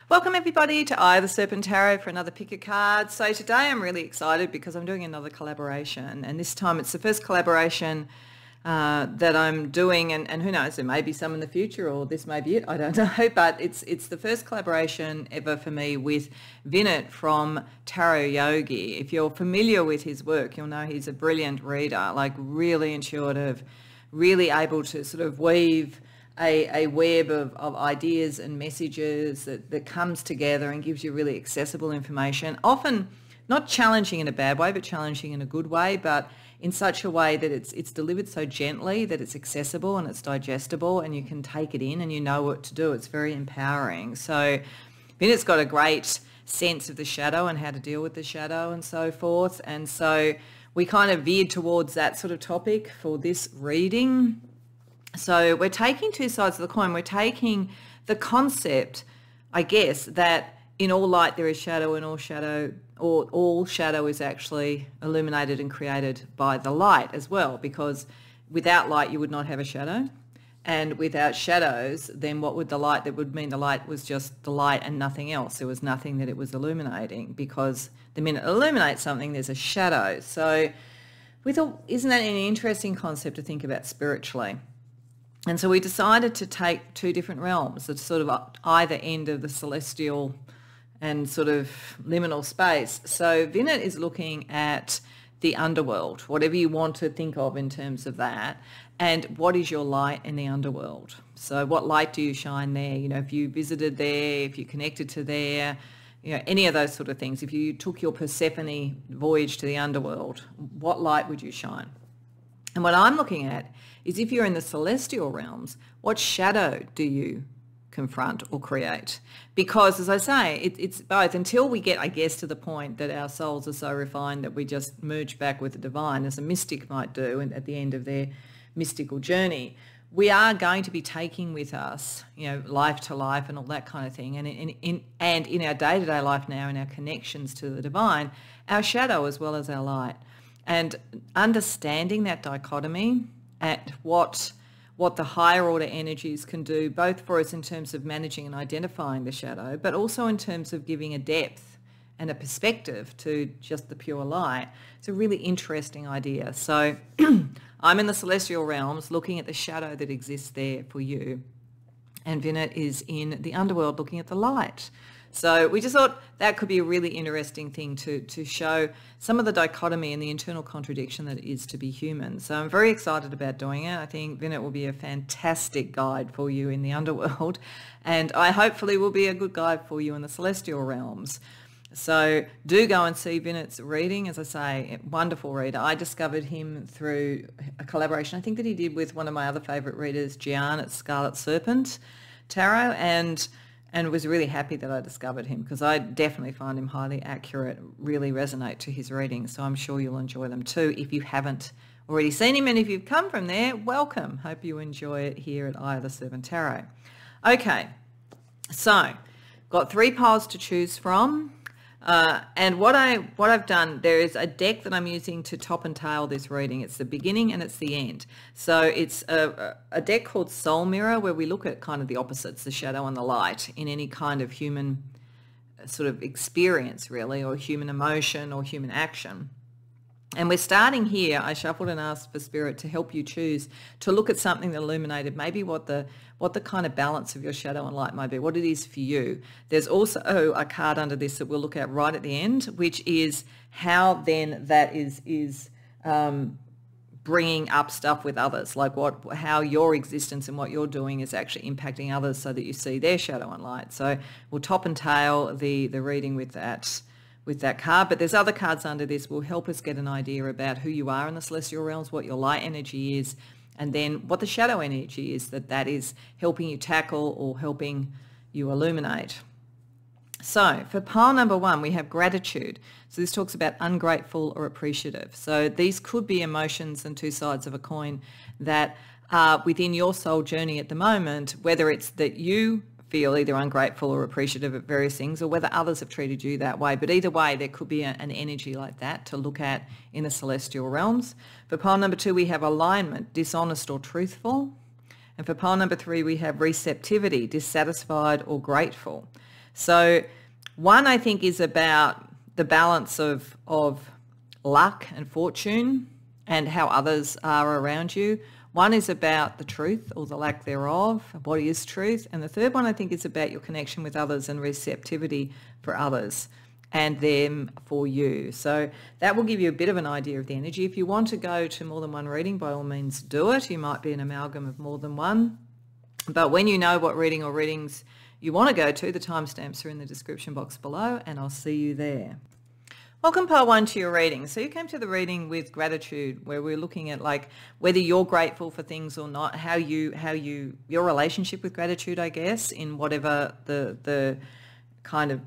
Welcome everybody to Eye of the Serpent Tarot for another pick a card. So today I'm really excited because I'm doing another collaboration, and this time it's the first collaboration that I'm doing, and who knows, there may be some in the future, or this may be it, I don't know, but it's the first collaboration ever for me with Vinit from Tarot Yogi. If you're familiar with his work, you'll know he's a brilliant reader, like really intuitive, really able to sort of weave a web of ideas and messages that comes together and gives you really accessible information, often not challenging in a bad way, but challenging in a good way, but in such a way that it's delivered so gently that it's accessible and it's digestible and you can take it in and you know what to do. It's very empowering. So Vinit's got a great sense of the shadow and how to deal with the shadow and so forth. And so we kind of veered towards that sort of topic for this reading. So we're taking two sides of the coin. We're taking the concept, I guess, that in all light there is shadow, and all shadow is actually illuminated and created by the light as well, because without light you would not have a shadow, and without shadows then what would the light, that would mean the light was just the light and nothing else. There was nothing that it was illuminating, because the minute it illuminates something there's a shadow. So we thought, isn't that an interesting concept to think about spiritually? And so we decided to take two different realms, at sort of either end of the celestial and sort of liminal space. So Vinit is looking at the underworld, whatever you want to think of in terms of that, and what is your light in the underworld. So what light do you shine there? You know, if you visited there, if you connected to there, you know, any of those sort of things. If you took your Persephone voyage to the underworld, what light would you shine? And what I'm looking at is, if you're in the celestial realms, what shadow do you confront or create? Because, as I say, it's both. Until we get, I guess, to the point that our souls are so refined that we just merge back with the divine, as a mystic might do and at the end of their mystical journey, we are going to be taking with us, you know, life to life and all that kind of thing. And in our day-to-day life now, in our connections to the divine, our shadow as well as our light. And understanding that dichotomy at what the higher order energies can do, both for us in terms of managing and identifying the shadow, but also in terms of giving a depth and a perspective to just the pure light. It's a really interesting idea. So I'm in the celestial realms looking at the shadow that exists there for you, and Vinit is in the underworld looking at the light. So we just thought that could be a really interesting thing to show some of the dichotomy and the internal contradiction that it is to be human. So I'm very excited about doing it. I think Vinit will be a fantastic guide for you in the underworld, and I hopefully will be a good guide for you in the celestial realms. So do go and see Vinit's reading. As I say, wonderful reader. I discovered him through a collaboration I think that he did with one of my other favourite readers, Gian at Serpent Tarot, and was really happy that I discovered him, because I definitely find him highly accurate, really resonate to his readings. So I'm sure you'll enjoy them too if you haven't already seen him. And if you've come from there, welcome. Hope you enjoy it here at Eye of the Serpent Tarot. Okay, so got three piles to choose from. And what I've done, there is a deck that I'm using to top and tail this reading. It's the beginning and it's the end. So it's a deck called Soul Mirror, where we look at kind of the opposites, the shadow and the light, in any kind of human sort of experience, really, or human emotion or human action. And we're starting here. I shuffled and asked for Spirit to help you choose to look at something that illuminated maybe what the kind of balance of your shadow and light might be, what it is for you. There's also a card under this that we'll look at right at the end, which is how then that is bringing up stuff with others, like how your existence and what you're doing is actually impacting others, so that you see their shadow and light. So we'll top and tail the reading with that card, but there's other cards under this will help us get an idea about who you are in the celestial realms, what your light energy is, and then what the shadow energy is that is helping you tackle or helping you illuminate. So for pile number one, we have gratitude. So this talks about ungrateful or appreciative. So these could be emotions and two sides of a coin that are within your soul journey at the moment, whether it's that you feel either ungrateful or appreciative of various things, or whether others have treated you that way. But either way, there could be an energy like that to look at in the celestial realms. For pile number two, we have alignment, dishonest or truthful. And for pile number three, we have receptivity, dissatisfied or grateful. So one, I think, is about the balance of luck and fortune and how others are around you. One is about the truth or the lack thereof, what is truth. And the third one, I think, is about your connection with others and receptivity for others and them for you. So that will give you a bit of an idea of the energy. If you want to go to more than one reading, by all means do it. You might be an amalgam of more than one. But when you know what reading or readings you want to go to, the timestamps are in the description box below, and I'll see you there. Welcome, part one, to your reading. So you came to the reading with gratitude, where we're looking at like whether you're grateful for things or not, how your relationship with gratitude, I guess, in whatever the kind of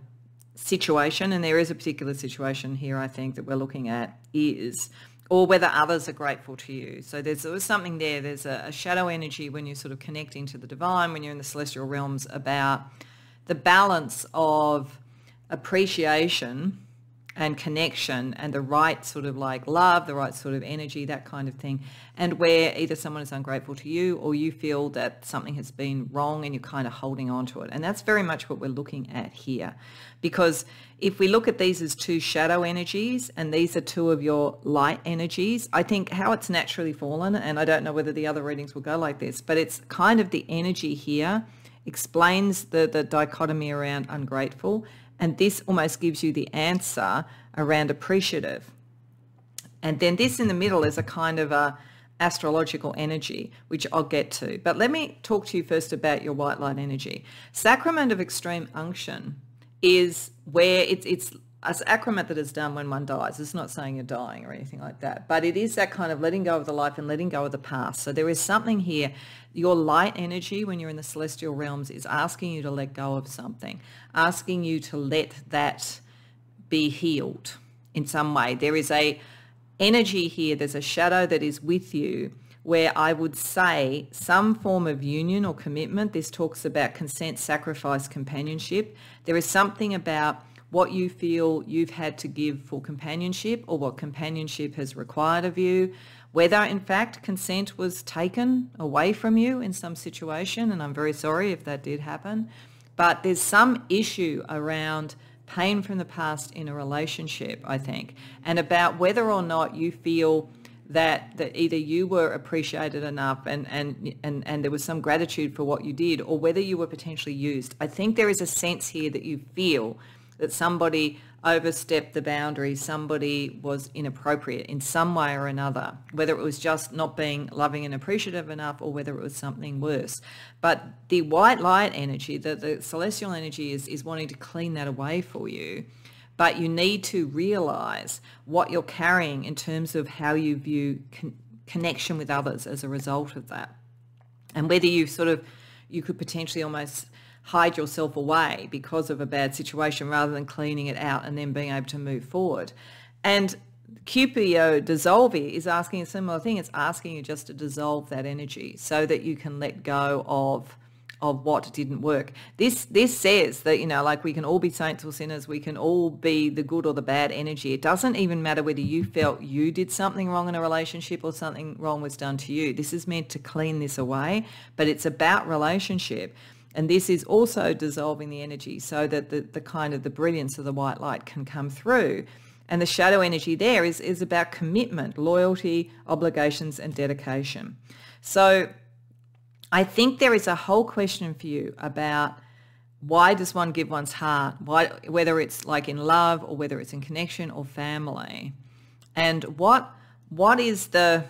situation, and there is a particular situation here, I think, that we're looking at is, or whether others are grateful to you. So there's something there. There's a shadow energy when you're sort of connecting to the divine, when you're in the celestial realms, about the balance of appreciation and connection and the right sort of like love, the right sort of energy, that kind of thing, and where either someone is ungrateful to you or you feel that something has been wrong and you're kind of holding on to it. And that's very much what we're looking at here, because if we look at these as two shadow energies and these are two of your light energies, I think how it's naturally fallen, and I don't know whether the other readings will go like this, but it's kind of the energy here explains the dichotomy around ungrateful. And this almost gives you the answer around appreciative. And then this in the middle is a kind of a astrological energy, which I'll get to. But let me talk to you first about your white light energy. Sacrament of extreme unction is where it's a sacrament that is done when one dies. It's not saying you're dying or anything like that, but it is that kind of letting go of the life and letting go of the past. So there is something here. Your light energy when you're in the celestial realms is asking you to let go of something, asking you to let that be healed in some way. There is a energy here. There's a shadow that is with you where I would say some form of union or commitment. This talks about consent, sacrifice, companionship. There is something about what you feel you've had to give for companionship or what companionship has required of you, whether in fact consent was taken away from you in some situation, and I'm very sorry if that did happen, but there's some issue around pain from the past in a relationship, I think, and about whether or not you feel that either you were appreciated enough and there was some gratitude for what you did, or whether you were potentially used. I think there is a sense here that you feel that somebody overstepped the boundary, somebody was inappropriate in some way or another, whether it was just not being loving and appreciative enough or whether it was something worse. But the white light energy, the celestial energy is wanting to clean that away for you. But you need to realize what you're carrying in terms of how you view connection with others as a result of that. And whether you could potentially almost hide yourself away because of a bad situation rather than cleaning it out and then being able to move forward. And Cupio Dissolvi is asking a similar thing. It's asking you just to dissolve that energy so that you can let go of what didn't work. This says that, like we can all be saints or sinners. We can all be the good or the bad energy. It doesn't even matter whether you felt you did something wrong in a relationship or something wrong was done to you. This is meant to clean this away, but it's about relationship. And this is also dissolving the energy so that the kind of the brilliance of the white light can come through. And the shadow energy there is about commitment, loyalty, obligations, and dedication. So I think there is a whole question for you about why does one give one's heart, whether it's like in love or whether it's in connection or family, and what is the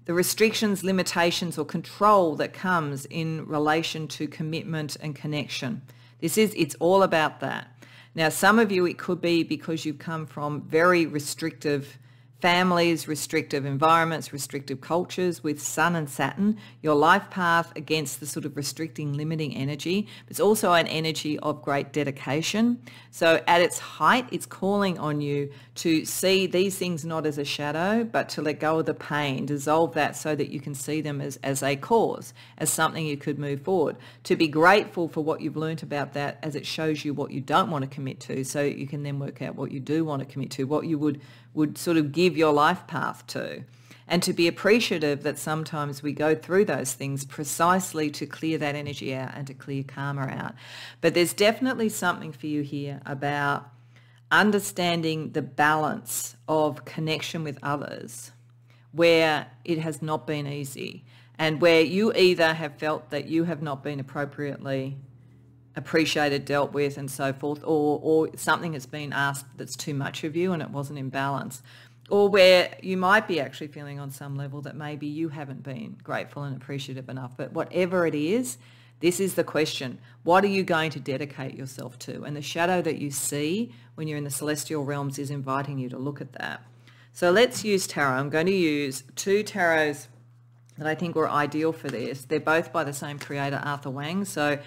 restrictions, limitations, or control that comes in relation to commitment and connection. It's all about that. Now, some of you, it could be because you've come from very restrictive families, restrictive environments, restrictive cultures with Sun and Saturn, your life path against the sort of restricting, limiting energy. It's also an energy of great dedication. So at its height, it's calling on you to see these things not as a shadow, but to let go of the pain, dissolve that so that you can see them as a cause, as something you could move forward. To be grateful for what you've learnt about that as it shows you what you don't want to commit to, so you can then work out what you do want to commit to, what you would sort of give your life path to. and to be appreciative that sometimes we go through those things precisely to clear that energy out and to clear karma out. But there's definitely something for you here about understanding the balance of connection with others where it has not been easy, and where you either have felt that you have not been appropriately appreciated, dealt with, and so forth, or something has been asked that's too much of you and it wasn't in balance, or where you might be actually feeling on some level that maybe you haven't been grateful and appreciative enough. But whatever it is, this is the question. What are you going to dedicate yourself to? And the shadow that you see when you're in the celestial realms is inviting you to look at that. So let's use tarot. I'm going to use two tarots that I think were ideal for this. They're both by the same creator, Arthur Wang. So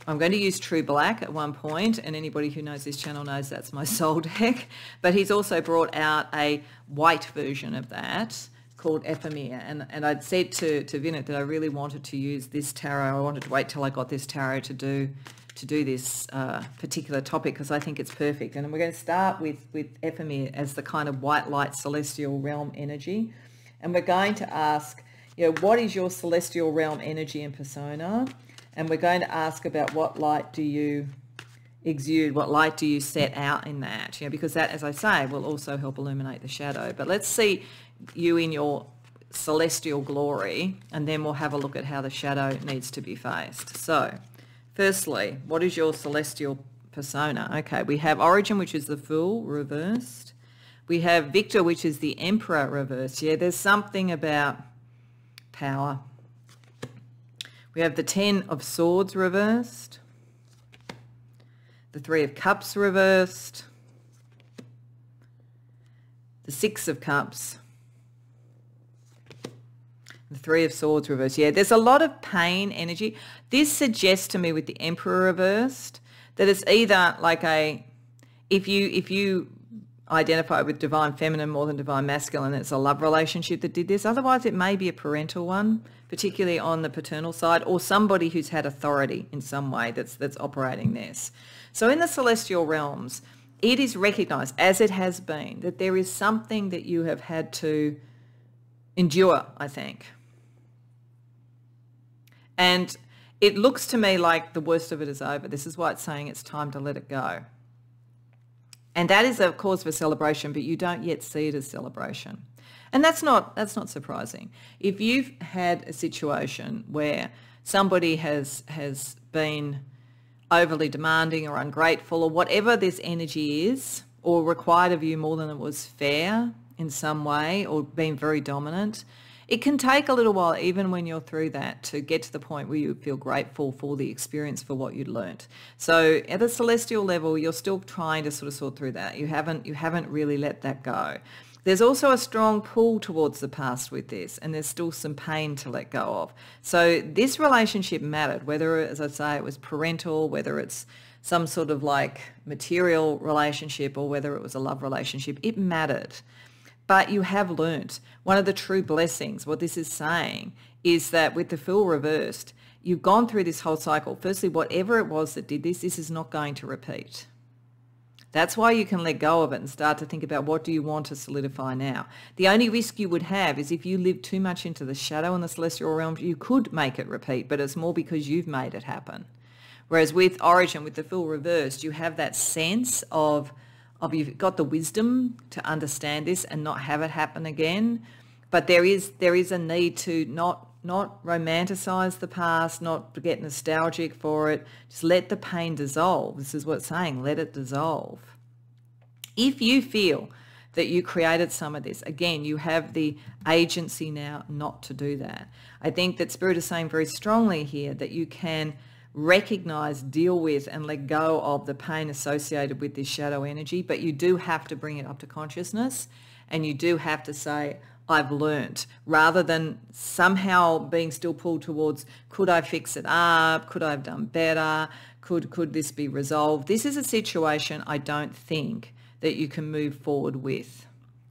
I'm going to use True Black at one point, and anybody who knows this channel knows that's my soul deck. But he's also brought out a white version of that called Ephemera. And I'd said to Vinit that I really wanted to use this tarot. I wanted to wait till I got this tarot to do this particular topic, because I think it's perfect. And we're going to start with Ephemera as the kind of white light celestial realm energy. And we're going to ask, what is your celestial realm energy and persona? And we're going to ask about what light do you exude, what light do you set out in that, because that, as I say, will also help illuminate the shadow. But let's see you in your celestial glory, and then we'll have a look at how the shadow needs to be faced. So firstly, what is your celestial persona? Okay, we have Origin, which is the Fool reversed. We have Victor, which is the Emperor reversed. Yeah, there's something about power. We have the 10 of Swords reversed, the 3 of Cups reversed, the 6 of Cups, the 3 of Swords reversed. Yeah, there's a lot of pain energy. This suggests to me with the Emperor reversed that it's either like if you identify with divine feminine more than divine masculine, it's a love relationship that did this. Otherwise, it may be a parental one, particularly on the paternal side, or somebody who's had authority in some way that's operating this. So in the celestial realms, it is recognized, as it has been, that there is something that you have had to endure, I think. And it looks to me like the worst of it is over. This is why it's saying it's time to let it go. And that is a cause for celebration, but you don't yet see it as celebration. And that's not surprising. If you've had a situation where somebody has been overly demanding or ungrateful or whatever this energy is, or required of you more than it was fair in some way, or been very dominant, it can take a little while, even when you're through that, to get to the point where you feel grateful for the experience, for what you'd learnt. So at the celestial level, you're still trying to sort of sort through that. You haven't really let that go. There's also a strong pull towards the past with this, and there's still some pain to let go of. So this relationship mattered, whether, as I say, it was parental, whether it's some sort of like material relationship, or whether it was a love relationship, it mattered. But you have learnt. One of the true blessings, what this is saying, is that with the Fool reversed, you've gone through this whole cycle. Firstly, whatever it was that did this is not going to repeat. That's why you can let go of it and start to think about, what do you want to solidify now? The only risk you would have is if you live too much into the shadow and the celestial realms, you could make it repeat, but it's more because you've made it happen. Whereas with Origin, with the Fool reversed, you have that sense of you've got the wisdom to understand this and not have it happen again. But there is a need to not romanticize the past, not get nostalgic for it. Just let the pain dissolve. This is what it's saying, let it dissolve. If you feel that you created some of this, again, you have the agency now not to do that. I think that Spirit is saying very strongly here that you can recognize, deal with, and let go of the pain associated with this shadow energy, but you do have to bring it up to consciousness, and you do have to say, I've learnt, rather than somehow being still pulled towards, could I fix it up? Could I have done better? Could this be resolved? This is a situation I don't think that you can move forward with.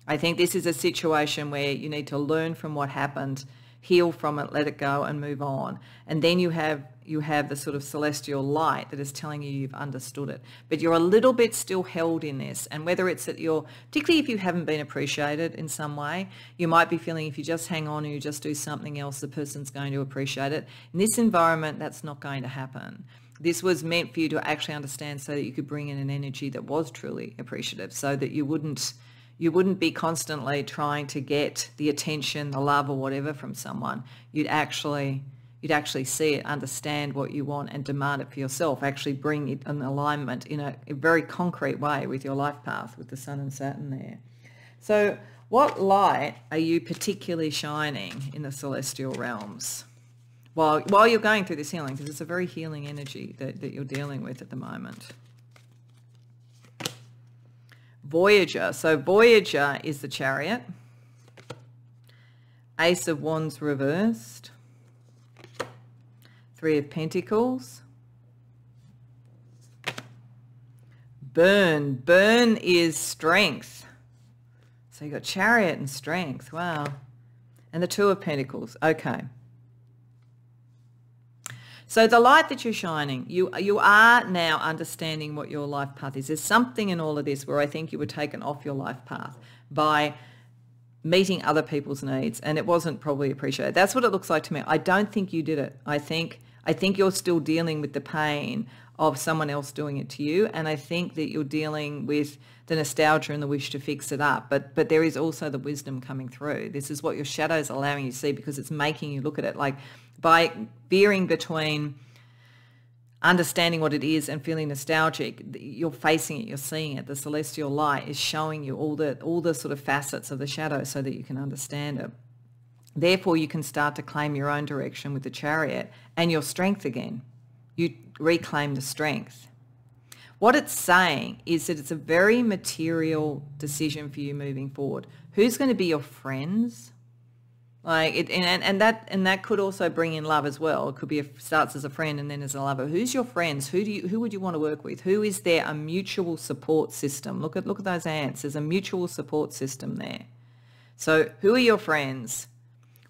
I think this is a situation where you need to learn from what happened, heal from it, let it go, and move on. And then you have you have the sort of celestial light that is telling you you've understood it. But you're a little bit still held in this. And whether it's that you're, particularly if you haven't been appreciated in some way, you might be feeling if you just hang on and you just do something else, the person's going to appreciate it. In this environment, that's not going to happen. This was meant for you to actually understand so that you could bring in an energy that was truly appreciative, so that you wouldn't be constantly trying to get the attention, the love or whatever from someone. You'd actually see it, understand what you want and demand it for yourself, actually bring it in alignment in a very concrete way with your life path, with the Sun and Saturn there. So what light are you particularly shining in the celestial realms while you're going through this healing? Because it's a very healing energy that you're dealing with at the moment. Voyager. So Voyager is the Chariot. Ace of Wands reversed. Three of Pentacles. Burn. Burn is strength. So you got Chariot and strength. Wow. And the Two of Pentacles. Okay. So the light that you're shining, you are now understanding what your life path is. There's something in all of this where I think you were taken off your life path by meeting other people's needs, and it wasn't probably appreciated. That's what it looks like to me. I don't think you did it. I think you're still dealing with the pain of someone else doing it to you, and I think that you're dealing with the nostalgia and the wish to fix it up. But there is also the wisdom coming through. This is what your shadow is allowing you to see, because it's making you look at it like, by veering between understanding what it is and feeling nostalgic, you're facing it, you're seeing it. The celestial light is showing you all the sort of facets of the shadow so that you can understand it. Therefore, you can start to claim your own direction with the Chariot and your strength again. You reclaim the strength. What it's saying is that it's a very material decision for you moving forward. Who's going to be your friends? And that could also bring in love as well. It could be starts as a friend and then as a lover. Who's your friends? Who would you want to work with? Who is there a mutual support system? Look at those ants. There's a mutual support system there. So who are your friends?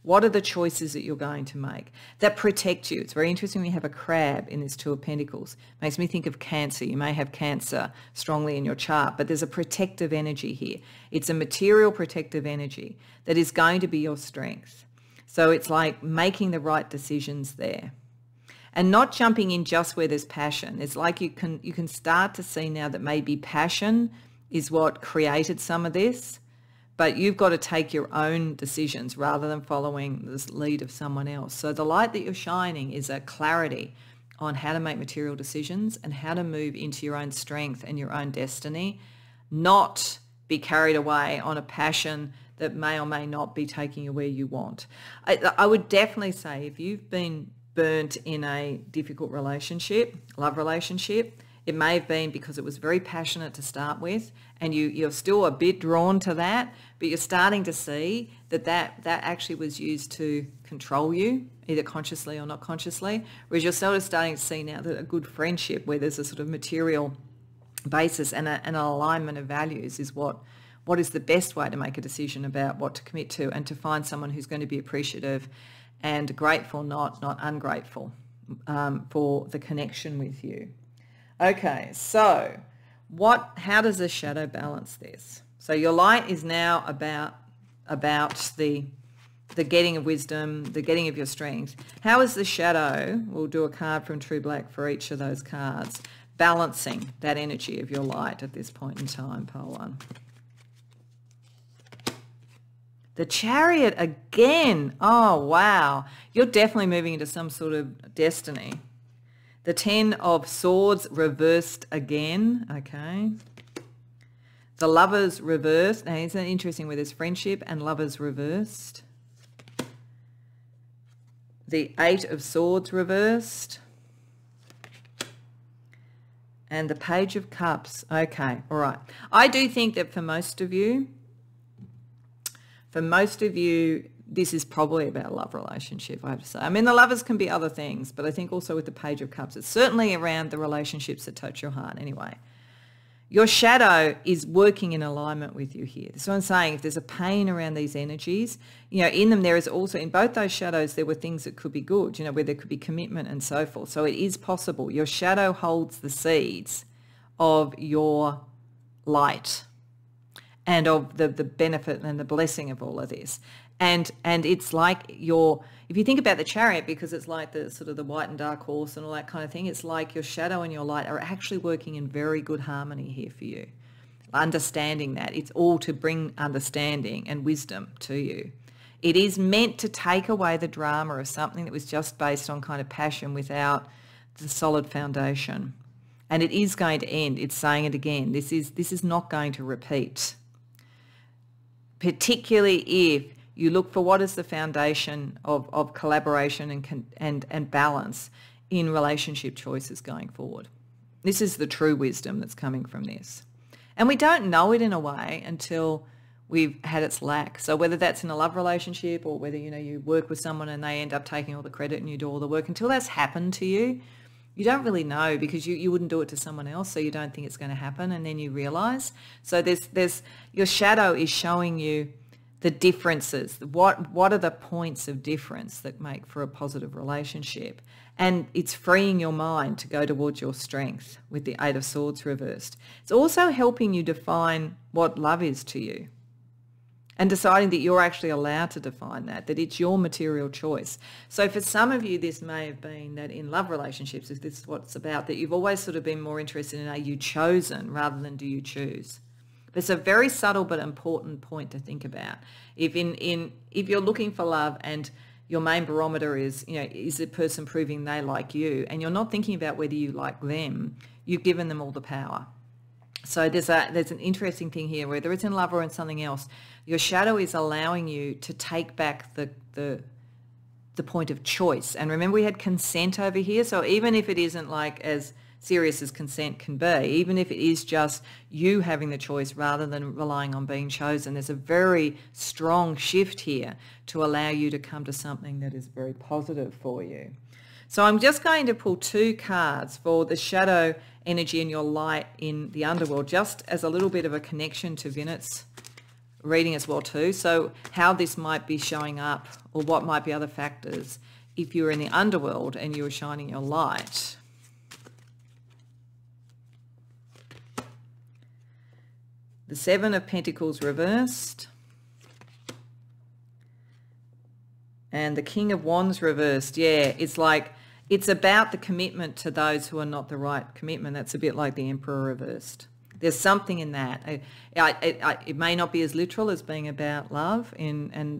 What are the choices that you're going to make that protect you? It's very interesting when you have a crab in this Two of Pentacles. Makes me think of Cancer. You may have Cancer strongly in your chart, but there's a protective energy here. It's a material protective energy that is going to be your strength. So it's like making the right decisions there and not jumping in just where there's passion. It's like you can start to see now that maybe passion is what created some of this. But you've got to take your own decisions rather than following this lead of someone else. So the light that you're shining is a clarity on how to make material decisions and how to move into your own strength and your own destiny, not be carried away on a passion that may or may not be taking you where you want. I would definitely say if you've been burnt in a difficult relationship, love relationship, it may have been because it was very passionate to start with and you're still a bit drawn to that, but you're starting to see that actually was used to control you, either consciously or not consciously, whereas you're sort of starting to see now that a good friendship where there's a sort of material basis and an alignment of values is what is the best way to make a decision about what to commit to and to find someone who's going to be appreciative and grateful, not ungrateful for the connection with you. Okay, so how does the shadow balance this? So your light is now about the getting of wisdom, the getting of your strength. How is the shadow, we'll do a card from True Black for each of those cards, balancing that energy of your light at this point in time, pile one. The Chariot again. Oh, wow. You're definitely moving into some sort of destiny. The Ten of Swords reversed again. Okay. The Lovers reversed. Now, isn't it interesting where there's friendship and Lovers reversed? The Eight of Swords reversed. And the Page of Cups. Okay, all right. I do think that for most of you, this is probably about a love relationship, I have to say. I mean, the Lovers can be other things, but I think also with the Page of Cups, it's certainly around the relationships that touch your heart anyway. your shadow is working in alignment with you here. That's what I'm saying. If there's a pain around these energies, you know, in them there is also, in both those shadows, there were things that could be good, you know, where there could be commitment and so forth. So it is possible. Your shadow holds the seeds of your light and of the benefit and the blessing of all of this. And it's like if you think about the Chariot, because it's like the sort of the white and dark horse and all that kind of thing, it's like your shadow and your light are actually working in very good harmony here for you. Understanding that. It's all to bring understanding and wisdom to you. It is meant to take away the drama of something that was just based on kind of passion without the solid foundation. And it is going to end. It's saying it again. This is not going to repeat. Particularly if you look for what is the foundation of collaboration and balance in relationship choices going forward. This is the true wisdom that's coming from this. And we don't know it in a way until we've had its lack. So whether that's in a love relationship or whether, you know, you work with someone and they end up taking all the credit and you do all the work, until that's happened to you, you don't really know, because you wouldn't do it to someone else, so you don't think it's going to happen, and then you realise. So there's your shadow is showing you the differences. What are the points of difference that make for a positive relationship? And it's freeing your mind to go towards your strength with the Eight of Swords reversed. It's also helping you define what love is to you and deciding that you're actually allowed to define that it's your material choice. So for some of you, this may have been that in love relationships, if this is what it's about, that you've always sort of been more interested in, are you chosen rather than do you choose? It's a very subtle but important point to think about. If you're looking for love and your main barometer is, you know, is the person proving they like you, and you're not thinking about whether you like them, you've given them all the power. So there's an interesting thing here, whether it's in love or in something else, your shadow is allowing you to take back the point of choice. And remember, we had consent over here. So even if it isn't like as serious as consent can be, even if it is just you having the choice rather than relying on being chosen, there's a very strong shift here to allow you to come to something that is very positive for you. So I'm just going to pull 2 cards for the shadow energy and your light in the underworld, just as a little bit of a connection to Vinit's reading as well too. So how this might be showing up, or what might be other factors if you're in the underworld and you were shining your light. The Seven of Pentacles reversed. And the King of Wands reversed. Yeah, it's like, it's about the commitment to those who are not the right commitment. That's a bit like the Emperor reversed. There's something in that. It may not be as literal as being about love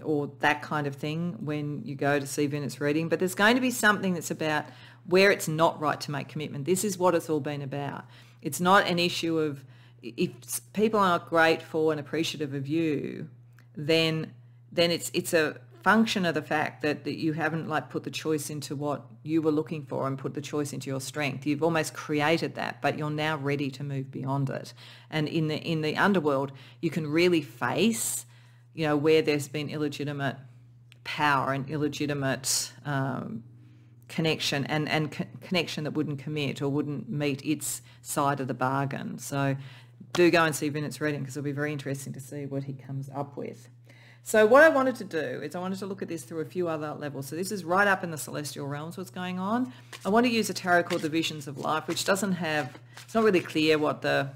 or that kind of thing when you go to see Vinit's reading, but there's going to be something that's about where it's not right to make commitment. This is what it's all been about. It's not an issue of, if people are not grateful and appreciative of you, then it's a function of the fact that you haven't like put the choice into what you were looking for and put the choice into your strength. You've almost created that, but you're now ready to move beyond it. And in the underworld, you can really face, you know, where there's been illegitimate power and illegitimate connection and connection that wouldn't commit or wouldn't meet its side of the bargain. So do go and see Vinit's reading, because it'll be very interesting to see what he comes up with. So what I wanted to do is I wanted to look at this through a few other levels. So this is right up in the celestial realms, what's going on. I want to use a tarot called the Visions of Life, which doesn't have, it's not really clear what the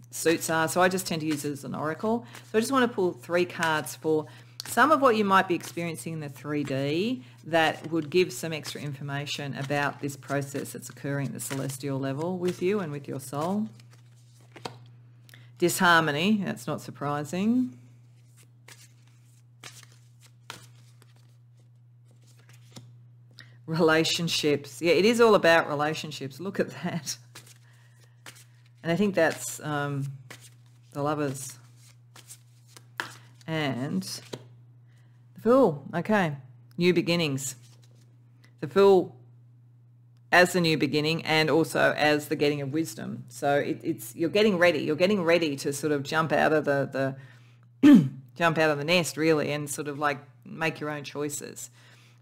suits are. So I just tend to use it as an oracle. So I just want to pull 3 cards for some of what you might be experiencing in the 3D that would give some extra information about this process that's occurring at the celestial level with you and with your soul. Disharmony, that's not surprising. Relationships. Yeah, it is all about relationships. Look at that. And I think that's the Lovers. And the Fool. Okay. New beginnings. The Fool as the new beginning and also as the getting of wisdom. So it's you're getting ready. You're getting ready to sort of jump out of the jump out of the nest, really, and sort of like make your own choices.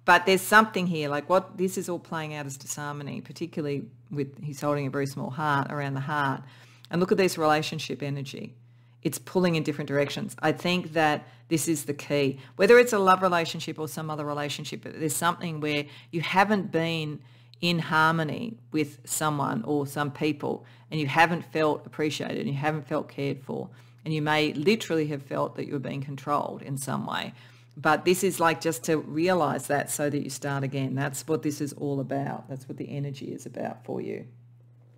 But there's something here, like what this is all playing out as disharmony, particularly with he's holding a very small heart around the heart. And look at this relationship energy. It's pulling in different directions. I think that this is the key. Whether it's a love relationship or some other relationship, there's something where you haven't been in harmony with someone or some people, and you haven't felt appreciated and you haven't felt cared for, and you may literally have felt that you were being controlled in some way. But this is like just to realize that so that you start again. That's what this is all about. That's what the energy is about for you.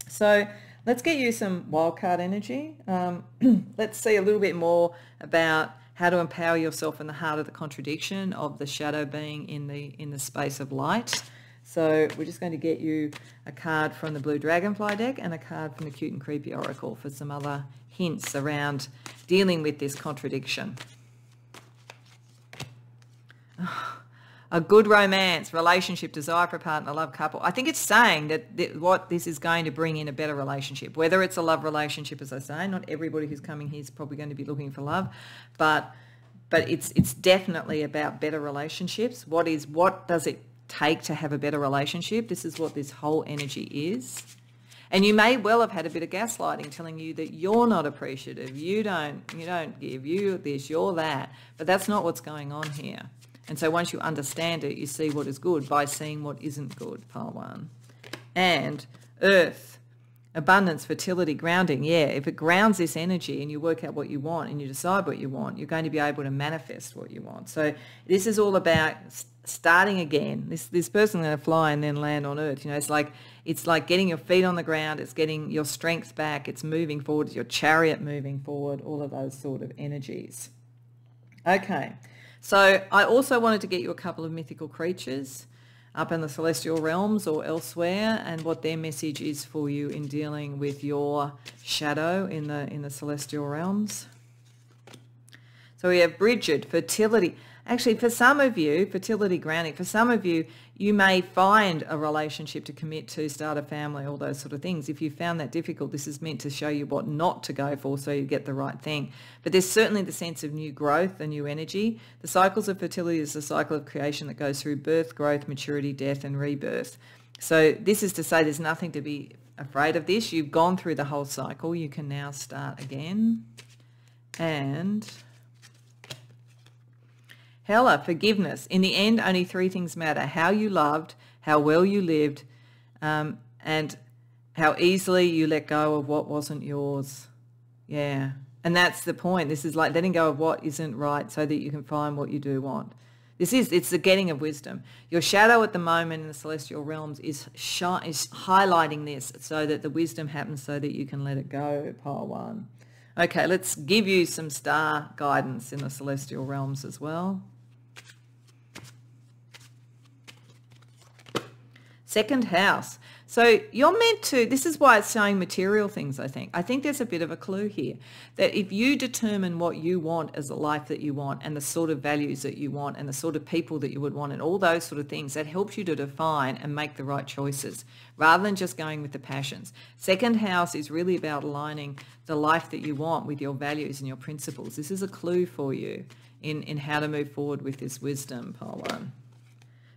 So let's get you some wildcard energy. Let's see a little bit more about how to empower yourself in the heart of the contradiction of the shadow being in the space of light. So we're just going to get you a card from the Blue Dragonfly deck and a card from the Cute and Creepy Oracle for some other hints around dealing with this contradiction. A good romance, relationship, desire for a partner, love, couple. I think it's saying that what this is going to bring in a better relationship, whether it's a love relationship, as I say. Not everybody who's coming here is probably going to be looking for love, but it's definitely about better relationships. What does it take to have a better relationship? This is what this whole energy is. And you may well have had a bit of gaslighting telling you that you're not appreciative, you don't give, you this, you're that, but that's not what's going on here. And so once you understand it, you see what is good by seeing what isn't good, pile 1. And earth, abundance, fertility, grounding. Yeah, if it grounds this energy and you work out what you want and you decide what you want, you're going to be able to manifest what you want. So this is all about starting again. This person's going to fly and then land on earth. It's like getting your feet on the ground. It's getting your strength back. It's moving forward. It's your chariot moving forward. All of those sort of energies. Okay. So I also wanted to get you a couple of mythical creatures up in the celestial realms or elsewhere, and what their message is for you in dealing with your shadow in the celestial realms. So we have Bridget, fertility. Actually, for some of you, fertility, grounding. For some of you, you may find a relationship to commit to, start a family, all those sort of things. If you found that difficult, this is meant to show you what not to go for so you get the right thing. But there's certainly the sense of new growth, the new energy. The cycles of fertility is the cycle of creation that goes through birth, growth, maturity, death, and rebirth. So this is to say there's nothing to be afraid of this. You've gone through the whole cycle. You can now start again. And Hella, forgiveness. In the end, only 3 things matter: how you loved, how well you lived, and how easily you let go of what wasn't yours. Yeah. And that's the point. This is like letting go of what isn't right so that you can find what you do want. It's the getting of wisdom. Your shadow at the moment in the celestial realms is highlighting this so that the wisdom happens so that you can let it go, pile 1. Okay, let's give you some star guidance in the celestial realms as well. Second house. So you're meant to, this is why it's showing material things, I think. I think there's a bit of a clue here that if you determine what you want as a life that you want and the sort of values that you want and the sort of people that you would want and all those sort of things, that helps you to define and make the right choices rather than just going with the passions. Second house is really about aligning the life that you want with your values and your principles. This is a clue for you in how to move forward with this wisdom, pile 1.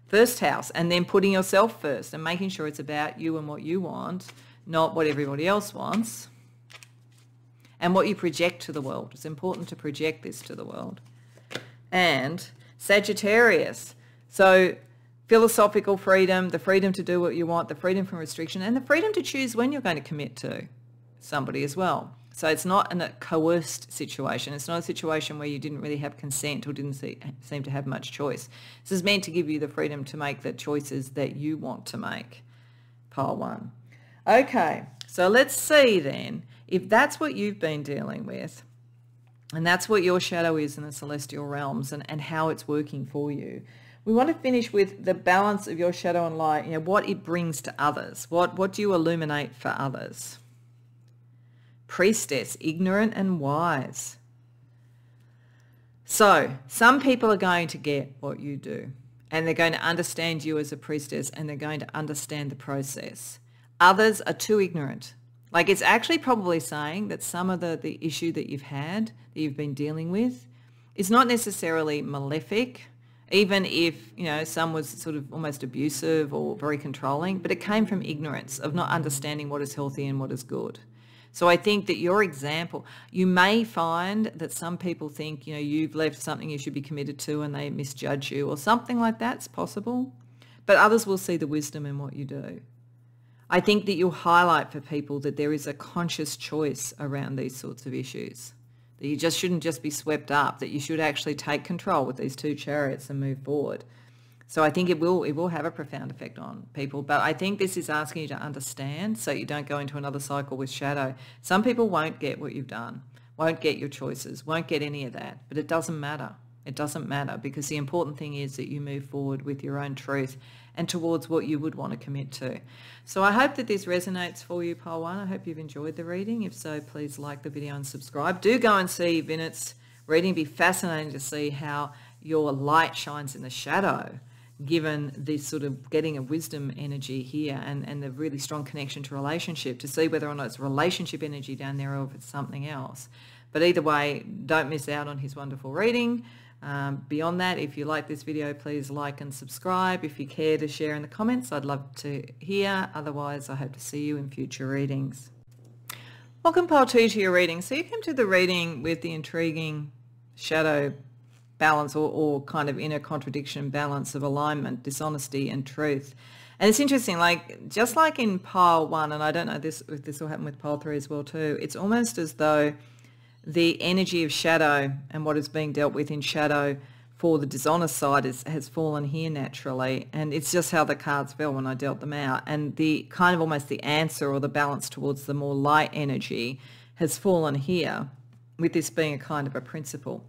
First house, and then putting yourself first and making sure it's about you and what you want, not what everybody else wants, and what you project to the world. It's important to project this to the world. And Sagittarius, so philosophical freedom, the freedom to do what you want, the freedom from restriction, and the freedom to choose when you're going to commit to somebody as well. So it's not a coerced situation. It's not a situation where you didn't really have consent or didn't seem to have much choice. This is meant to give you the freedom to make the choices that you want to make, pile 1. Okay, so let's see then, if that's what you've been dealing with, and that's what your shadow is in the celestial realms and how it's working for you. We want to finish with the balance of your shadow and light, what it brings to others. What do you illuminate for others? Priestess, ignorant and wise. So some people are going to get what you do and they're going to understand you as a priestess and they're going to understand the process. Others are too ignorant. Like it's actually probably saying that some of the issue that you've had, that you've been dealing with, is not necessarily malefic, even if, some was sort of almost abusive or very controlling, but it came from ignorance of not understanding what is healthy and what is good. So I think that your example, you may find that some people think, you've left something you should be committed to and they misjudge you or something like that's possible. But others will see the wisdom in what you do. I think that you'll highlight for people that there is a conscious choice around these sorts of issues, that you just shouldn't just be swept up, that you should actually take control with these 2 chariots and move forward. So I think it will have a profound effect on people. But I think this is asking you to understand so you don't go into another cycle with shadow. Some people won't get what you've done, won't get your choices, won't get any of that. But it doesn't matter. It doesn't matter, because the important thing is that you move forward with your own truth and towards what you would want to commit to. So I hope that this resonates for you, Pile 1. I hope you've enjoyed the reading. If so, please like the video and subscribe. Do go and see Vinit's reading. It'd be fascinating to see how your light shines in the shadow, given this sort of getting a wisdom energy here and the really strong connection to relationship, to see whether or not it's relationship energy down there or if it's something else. But either way, don't miss out on his wonderful reading. Beyond that, if you like this video, please like and subscribe. If you care to share in the comments, I'd love to hear. Otherwise, I hope to see you in future readings. Welcome, Pile 2, to your reading. So you came to the reading with the intriguing shadow balance or kind of inner contradiction balance of alignment, dishonesty and truth. And it's interesting, just like in Pile 1, and I don't know if this will happen with Pile 3 as well too, it's almost as though the energy of shadow and what is being dealt with in shadow for the dishonest side has fallen here naturally. And it's just how the cards fell when I dealt them out. And the kind of almost the answer or the balance towards the more light energy has fallen here, with this being a kind of a principle.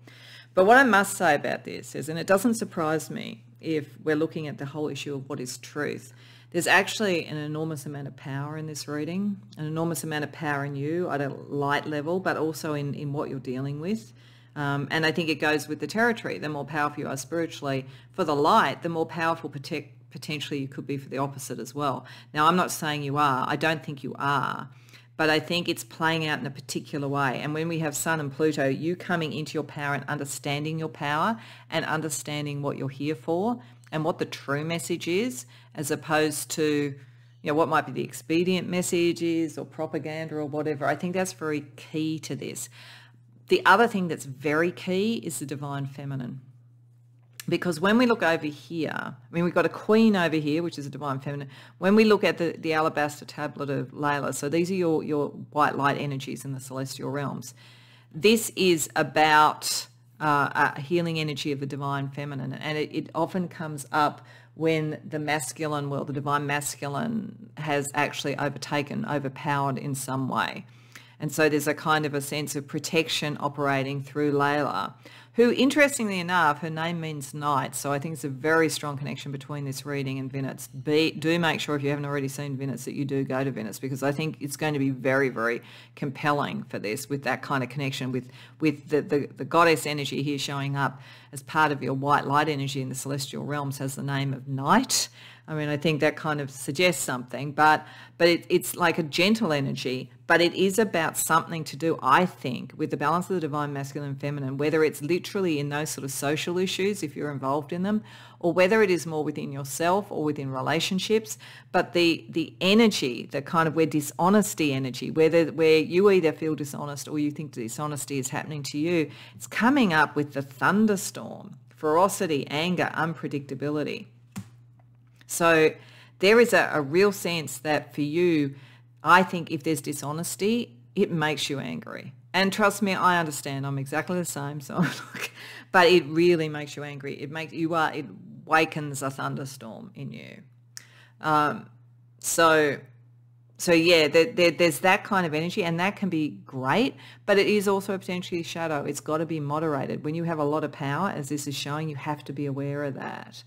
But what I must say about this is, and it doesn't surprise me if we're looking at the whole issue of what is truth, there's actually an enormous amount of power in this reading, an enormous amount of power in you at a light level, but also in what you're dealing with. And I think it goes with the territory. The more powerful you are spiritually for the light, the more powerful potentially you could be for the opposite as well. Now, I'm not saying you are. I don't think you are. But I think it's playing out in a particular way. And when we have Sun and Pluto, you coming into your power and understanding your power and understanding what you're here for and what the true message is, as opposed to, what might be the expedient message is or propaganda or whatever. I think that's very key to this. The other thing that's very key is the divine feminine. Because when we look over here, we've got a queen over here, which is a divine feminine. When we look at the alabaster tablet of Layla, so these are your white light energies in the celestial realms. This is about a healing energy of the divine feminine. And it often comes up when the masculine, the divine masculine has actually overpowered in some way. And so there's a kind of a sense of protection operating through Layla, who, interestingly enough, her name means night. So I think it's a very strong connection between this reading and Vinit's. Do make sure, if you haven't already seen Vinit's, that you do go to Vinit's, because I think it's going to be very, very compelling for this, with that kind of connection with the goddess energy here showing up as part of your white light energy in the celestial realms has the name of night. I think that kind of suggests something, but it's like a gentle energy, but it is about something to do, I think, with the balance of the divine masculine and feminine, whether it's literally in those sort of social issues, if you're involved in them, or whether it is more within yourself or within relationships. But the energy, the kind of where dishonesty energy, where you either feel dishonest or you think dishonesty is happening to you, it's coming up with the thunderstorm, ferocity, anger, unpredictability. So there is a real sense that for you, I think if there's dishonesty, it makes you angry. And trust me, I understand. I'm exactly the same. So, but it really makes you angry. It wakens a thunderstorm in you. So yeah, there's that kind of energy, and that can be great, but it is also potentially shadow. It's got to be moderated. When you have a lot of power, as this is showing, you have to be aware of that.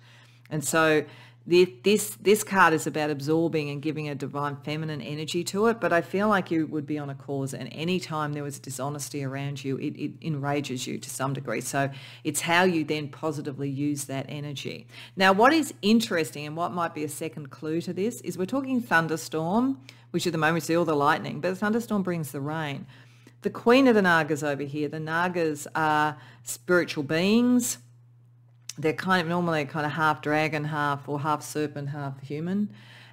And so this card is about absorbing and giving a divine feminine energy to it, but I feel like you would be on a cause, and any time there was dishonesty around you, it enrages you to some degree. So it's how you then positively use that energy. Now, what is interesting, and what might be a second clue to this, is we're talking thunderstorm, which at the moment we see all the lightning, but the thunderstorm brings the rain. The queen of the Nagas over here, the Nagas are spiritual beings. They're normally kind of half dragon, half serpent, half human.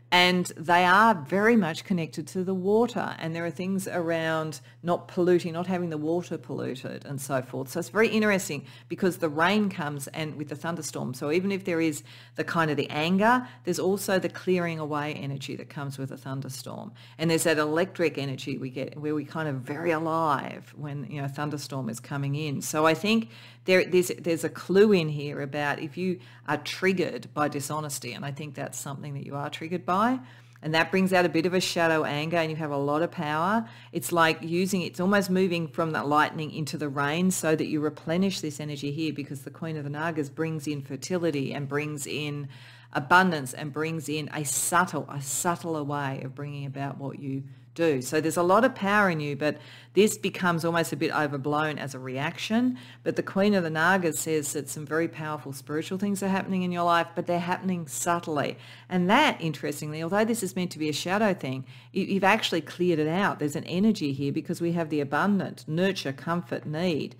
And they are very much connected to the water. And there are things around not polluting, not having the water polluted and so forth. So it's very interesting because the rain comes and with the thunderstorm. So even if there is the kind of the anger, there's also the clearing away energy that comes with a thunderstorm. And there's that electric energy we get where we kind of very alive when, you know, a thunderstorm is coming in. So I think there's a clue in here about if you are triggered by dishonesty, and I think that's something that you are triggered by, and that brings out a bit of a shadow anger and you have a lot of power. It's like it's almost moving from that lightning into the rain so that you replenish this energy here, because the Queen of the Nagas brings in fertility and brings in abundance and brings in a subtler way of bringing about what you do. So there's a lot of power in you, but this becomes almost a bit overblown as a reaction. But the Queen of the Nagas says that some very powerful spiritual things are happening in your life, but they're happening subtly. And that, interestingly, although this is meant to be a shadow thing, you've actually cleared it out. There's an energy here because we have the abundant, nurture, comfort, need.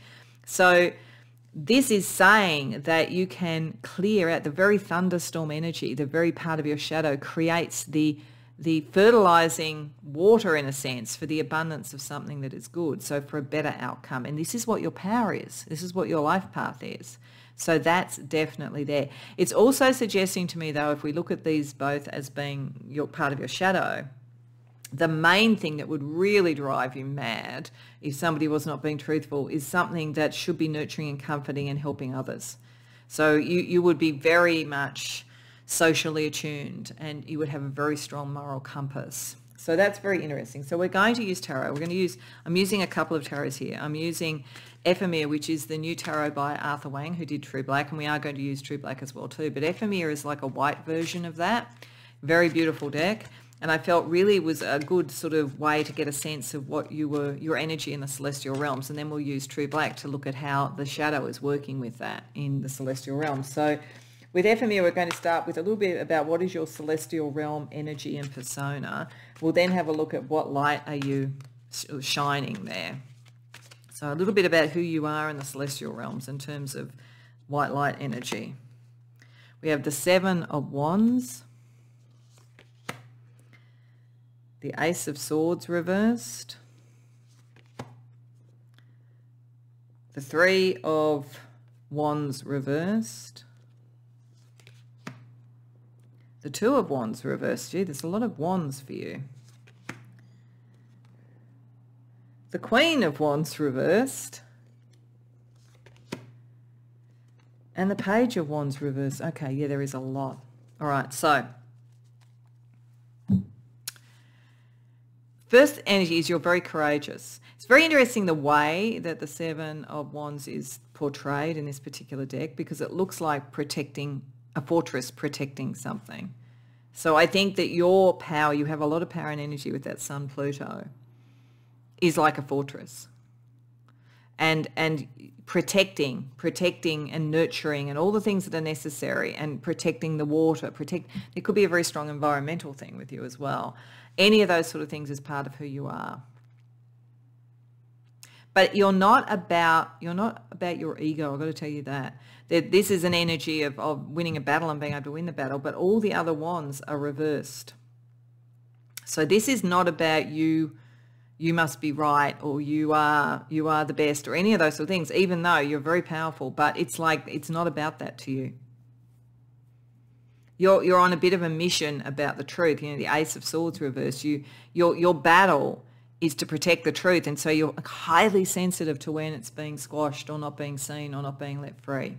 So this is saying that you can clear out the very thunderstorm energy, the very part of your shadow creates the fertilizing water, in a sense, for the abundance of something that is good, so for a better outcome. And this is what your power is. This is what your life path is. So that's definitely there. It's also suggesting to me, though, if we look at these both as being your part of your shadow, the main thing that would really drive you mad if somebody was not being truthful is something that should be nurturing and comforting and helping others. So you would be very much socially attuned and you would have a very strong moral compass. So that's very interesting. So we're going to use tarot. I'm using a couple of tarots here. I'm using Ephemera, which is the new tarot by Arthur Wang, who did True Black, and we are going to use True Black as well too. But Ephemera is like a white version of that. Very beautiful deck. And I felt really was a good sort of way to get a sense of what your energy in the celestial realms. And then we'll use True Black to look at how the shadow is working with that in the celestial realms. So with Ephemera, we're going to start with a little bit about what is your celestial realm energy and persona. We'll then have a look at what light are you shining there. So a little bit about who you are in the celestial realms in terms of white light energy. We have the Seven of Wands, the Ace of Swords reversed, the Three of Wands reversed, the Two of Wands reversed. Gee, there's a lot of wands for you. The Queen of Wands reversed. And the Page of Wands reversed. Okay, yeah, there is a lot. All right, so first energy is you're very courageous. It's very interesting the way that the Seven of Wands is portrayed in this particular deck, because it looks like protecting a fortress, protecting something. So I think that your power, you have a lot of power and energy with that Sun Pluto, is like a fortress. And protecting and nurturing and all the things that are necessary, and protecting the water, it could be a very strong environmental thing with you as well. Any of those sort of things is part of who you are. But you're not about your ego. I've got to tell you that this is an energy of winning a battle and being able to win the battle, but all the other wands are reversed. So this is not about you must be right, or you are the best, or any of those sort of things, even though you're very powerful, but it's like it's not about that to you. You're on a bit of a mission about the truth. You know, the Ace of Swords reversed. Your battle is to protect the truth, and so you're highly sensitive to when it's being squashed or not being seen or not being let free.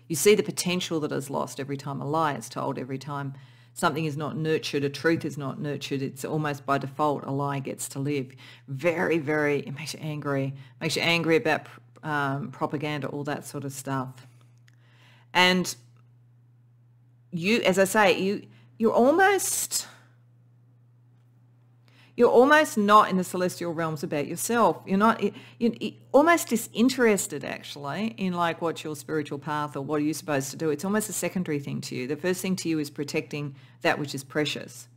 You see the potential that is lost every time a lie is told, every time something is not nurtured, a truth is not nurtured. It's almost by default a lie gets to live. Very, very, it makes you angry. Makes you angry about propaganda, all that sort of stuff. And you, as I say, you're almost not in the celestial realms about yourself. You're almost disinterested, actually, in like what's your spiritual path or what are you supposed to do. It's almost a secondary thing to you. The first thing to you is protecting that which is precious.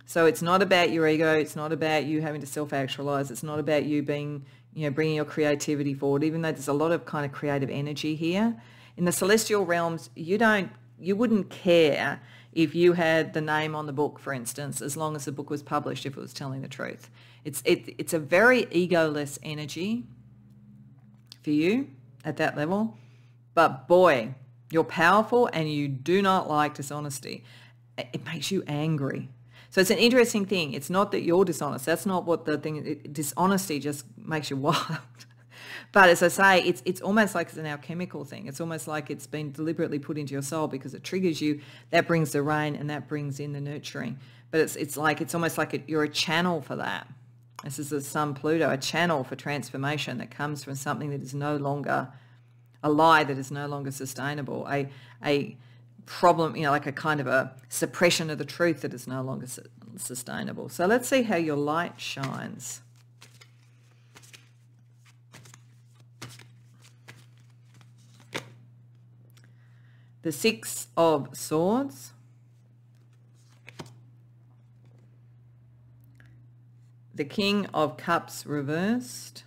So it's not about your ego. It's not about you having to self-actualize. It's not about you being, bringing your creativity forward, even though there's a lot of kind of creative energy here. In the celestial realms, you wouldn't care if you had the name on the book, for instance, as long as the book was published, if it was telling the truth. It's a very egoless energy for you at that level. But boy, you're powerful and you do not like dishonesty. It makes you angry. So it's an interesting thing. It's not that you're dishonest. That's not what the thing is. Dishonesty just makes you wild. But as I say, it's almost like it's an alchemical thing. It's almost like it's been deliberately put into your soul because it triggers you. That brings the rain and that brings in the nurturing. But it's almost like you're a channel for that. This is the Sun Pluto, a channel for transformation that comes from something that is no longer a lie, that is no longer sustainable, a problem, like a kind of a suppression of the truth that is no longer sustainable. So let's see how your light shines. The Six of Swords, the King of Cups reversed,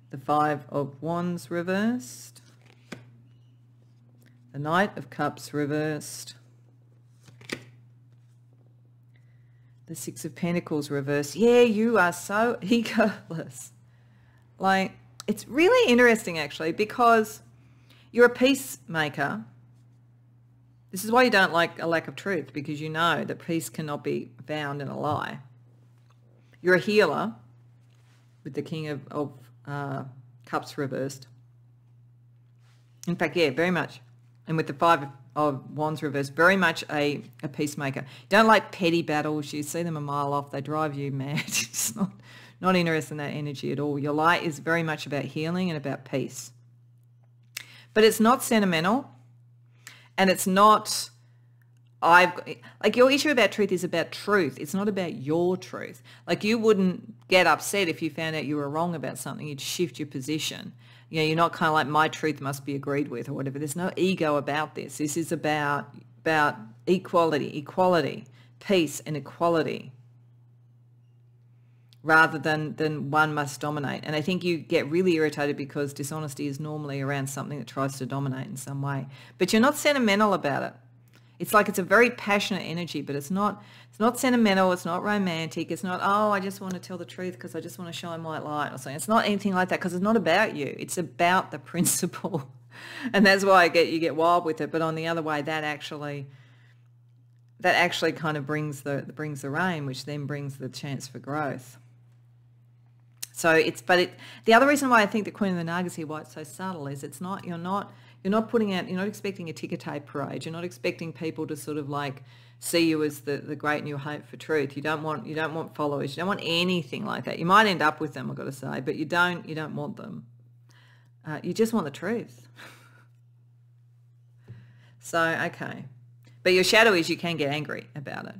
the Five of Wands reversed, the Knight of Cups reversed, the Six of Pentacles reversed. Yeah, you are so egoless. Like, it's really interesting actually, because you're a peacemaker. This is why you don't like a lack of truth, because you know that peace cannot be found in a lie. You're a healer with the King of Cups reversed. In fact, yeah, very much. And with the Five of Wands reversed, very much a peacemaker. You don't like petty battles. You see them a mile off. They drive you mad. It's not interested in that energy at all. Your light is very much about healing and about peace. But it's not sentimental, and it's not, like your issue about truth is about truth. It's not about your truth. Like you wouldn't get upset if you found out you were wrong about something. You'd shift your position. You're not kind of like, my truth must be agreed with or whatever. There's no ego about this. This is about equality, peace and equality, rather than one must dominate. And I think you get really irritated because dishonesty is normally around something that tries to dominate in some way. But you're not sentimental about it. It's like it's a very passionate energy, but it's not sentimental, it's not romantic, it's not, oh, I just want to tell the truth because I just want to shine my light or something. It's not anything like that, because it's not about you. It's about the principle. And that's why you get wild with it. But on the other way, that actually kind of brings the rain, which then brings the chance for growth. So the other reason why I think the Queen of the Nagas here, why it's so subtle, is you're not expecting a ticker tape parade. You're not expecting people to sort of like see you as the great new hope for truth. You don't want followers. You don't want anything like that. You might end up with them, I've got to say, but you don't want them. You just want the truth. So, okay. But your shadow is you can get angry about it.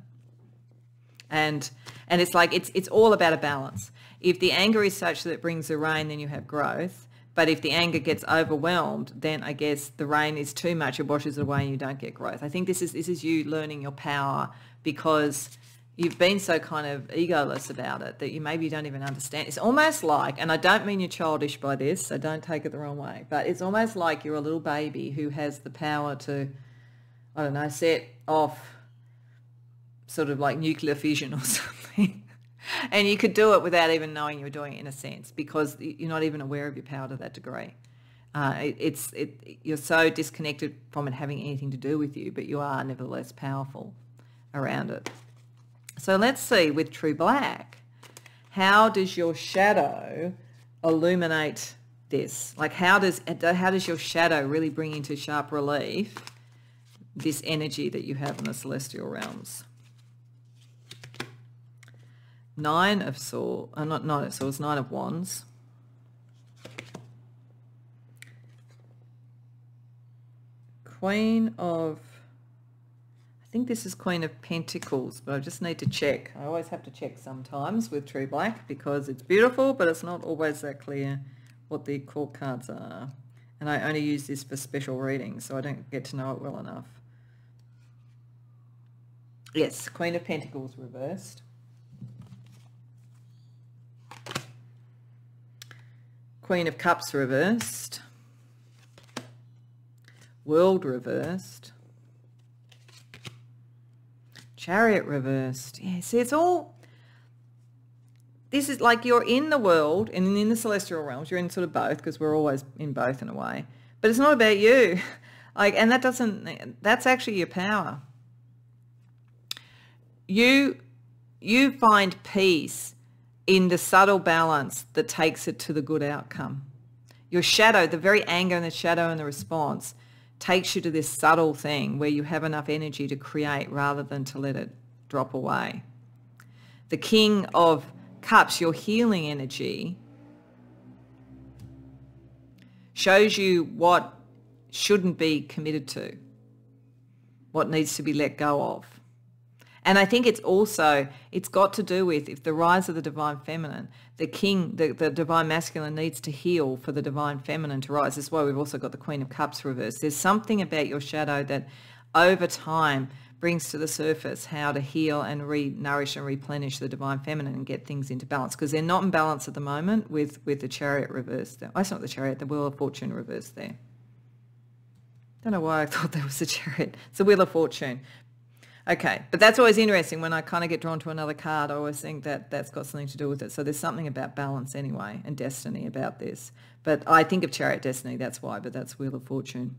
And it's like it's all about a balance. If the anger is such that it brings the rain, then you have growth. But if the anger gets overwhelmed, then I guess the rain is too much, it washes it away and you don't get growth. I think this is you learning your power, because you've been so kind of egoless about it that you maybe don't even understand. It's almost like, and I don't mean you're childish by this, so don't take it the wrong way, but it's almost like you're a little baby who has the power to, I don't know, set off sort of like nuclear fission or something. And you could do it without even knowing you were doing it, in a sense, because you're not even aware of your power to that degree. You're so disconnected from it having anything to do with you, but you are nevertheless powerful around it. So let's see, with True Black, how does your shadow illuminate this? Like how does your shadow really bring into sharp relief this energy that you have in the celestial realms? Nine of Swords, not Nine of Swords, Nine of Wands. Queen of, I think this is Queen of Pentacles, but I just need to check. I always have to check sometimes with True Black, because it's beautiful, but it's not always that clear what the court cards are. And I only use this for special readings, so I don't get to know it well enough. Yes, Queen of Pentacles reversed. Queen of Cups reversed, World reversed, Chariot reversed. Yeah, see, it's all, this is like you're in the world and in the celestial realms. You're in sort of both, because we're always in both in a way. But it's not about you. Like, and that's actually your power. You find peace in the subtle balance that takes it to the good outcome. Your shadow, the very anger and the shadow and the response, takes you to this subtle thing where you have enough energy to create rather than to let it drop away. The King of Cups, your healing energy, shows you what shouldn't be committed to, what needs to be let go of. And I think it's got to do with, if the rise of the divine feminine, the king, the divine masculine needs to heal for the divine feminine to rise. That's why we've also got the Queen of Cups reversed. There's something about your shadow that over time brings to the surface how to heal and nourish and replenish the divine feminine and get things into balance, because they're not in balance at the moment with the Chariot reversed there. Oh, it's not the Chariot, the Wheel of Fortune reversed there. Don't know why I thought that was the Chariot. It's the Wheel of Fortune. Okay, but that's always interesting. When I kind of get drawn to another card, I always think that that's got something to do with it. So there's something about balance anyway and destiny about this. But I think of Chariot destiny, that's why, but that's Wheel of Fortune.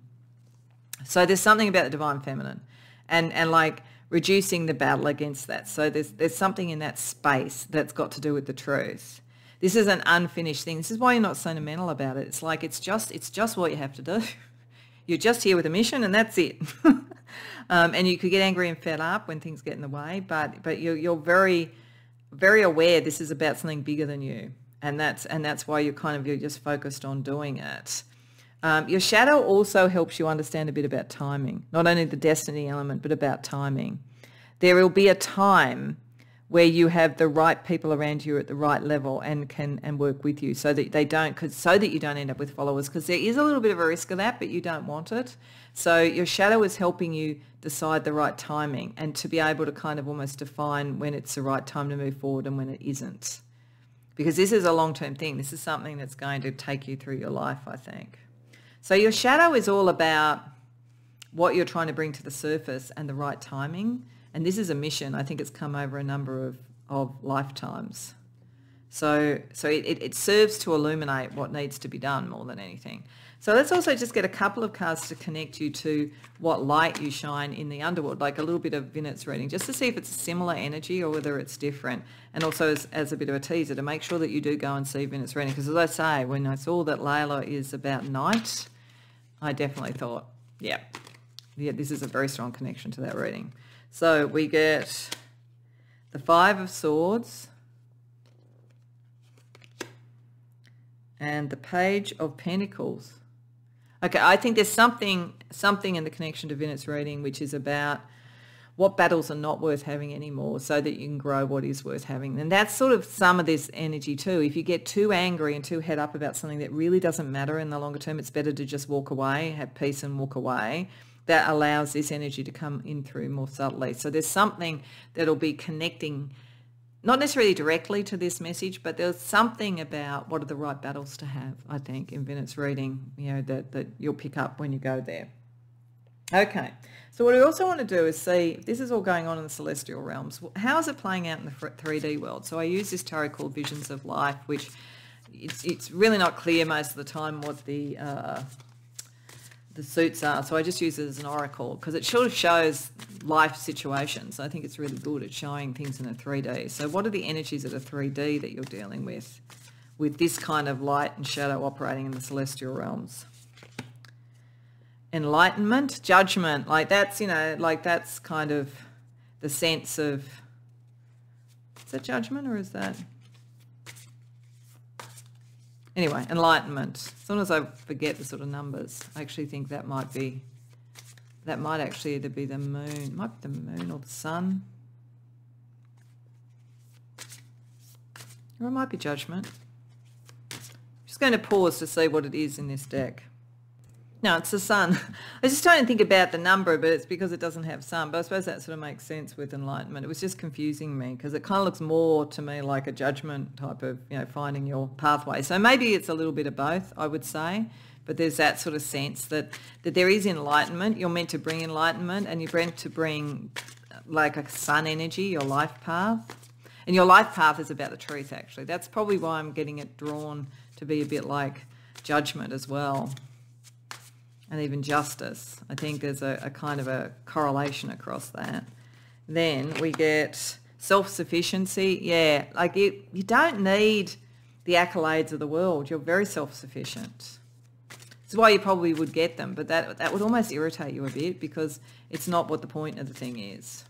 So there's something about the divine feminine and like reducing the battle against that. So there's something in that space that's got to do with the truth. This is an unfinished thing. This is why you're not sentimental about it. It's like it's just what you have to do. You're just here with a mission and that's it. And you could get angry and fed up when things get in the way, but you're very, very aware this is about something bigger than you, and that's why you're just focused on doing it. Your shadow also helps you understand a bit about timing, not only the destiny element, but about timing. There will be a time where you have the right people around you at the right level and can work with you, so that you don't end up with followers, because there is a little bit of a risk of that, but you don't want it. So your shadow is helping you decide the right timing and to be able to kind of almost define when it's the right time to move forward and when it isn't. Because this is a long-term thing. This is something that's going to take you through your life, I think. So your shadow is all about what you're trying to bring to the surface and the right timing. And this is a mission. I think it's come over a number of lifetimes. So it serves to illuminate what needs to be done more than anything. So let's also just get a couple of cards to connect you to what light you shine in the underworld, like a little bit of Vinit's reading, just to see if it's a similar energy or whether it's different. And also as a bit of a teaser to make sure that you do go and see Vinit's reading. Because as I say, when I saw that Layla is about night, I definitely thought, yeah, this is a very strong connection to that reading. So we get the Five of Swords and the Page of Pentacles. Okay, I think there's something in the connection to Vinit's reading which is about what battles are not worth having anymore, so that you can grow what is worth having. And that's sort of some of this energy too. If you get too angry and too head up about something that really doesn't matter in the longer term, it's better to just walk away, have peace and walk away. That allows this energy to come in through more subtly. So there's something that'll be connecting, not necessarily directly to this message, but there's something about what are the right battles to have, I think, in Vinit's reading, that you'll pick up when you go there. Okay, so what we also want to do is see if this is all going on in the celestial realms. How is it playing out in the 3D world? So I use this tarot called Visions of Life, which it's really not clear most of the time what the suits are. So I just use it as an oracle because it sort of shows life situations. I think it's really good at showing things in a 3D. So what are the energies of a 3D that you're dealing with this kind of light and shadow operating in the celestial realms? Enlightenment, judgment, like that's, that's kind of the sense of, is that judgment or is that? Anyway, enlightenment. Sometimes I forget the sort of numbers. I actually think that might actually either be the moon. It might be the moon or the sun. Or it might be judgment. I'm just going to pause to see what it is in this deck. No, it's the sun. I was just trying to think about the number, but it's because it doesn't have sun. But I suppose that sort of makes sense with enlightenment. It was just confusing me because it kind of looks more to me like a judgment type of, finding your pathway. So maybe it's a little bit of both, I would say. But there's that sort of sense that there is enlightenment. You're meant to bring enlightenment and you're meant to bring like a sun energy, your life path. And your life path is about the truth, actually. That's probably why I'm getting it drawn to be a bit like judgment as well. And even justice. I think there's a kind of a correlation across that. Then we get self-sufficiency. Yeah, like you don't need the accolades of the world. You're very self-sufficient. This is why you probably would get them, but that would almost irritate you a bit because it's not what the point of the thing is.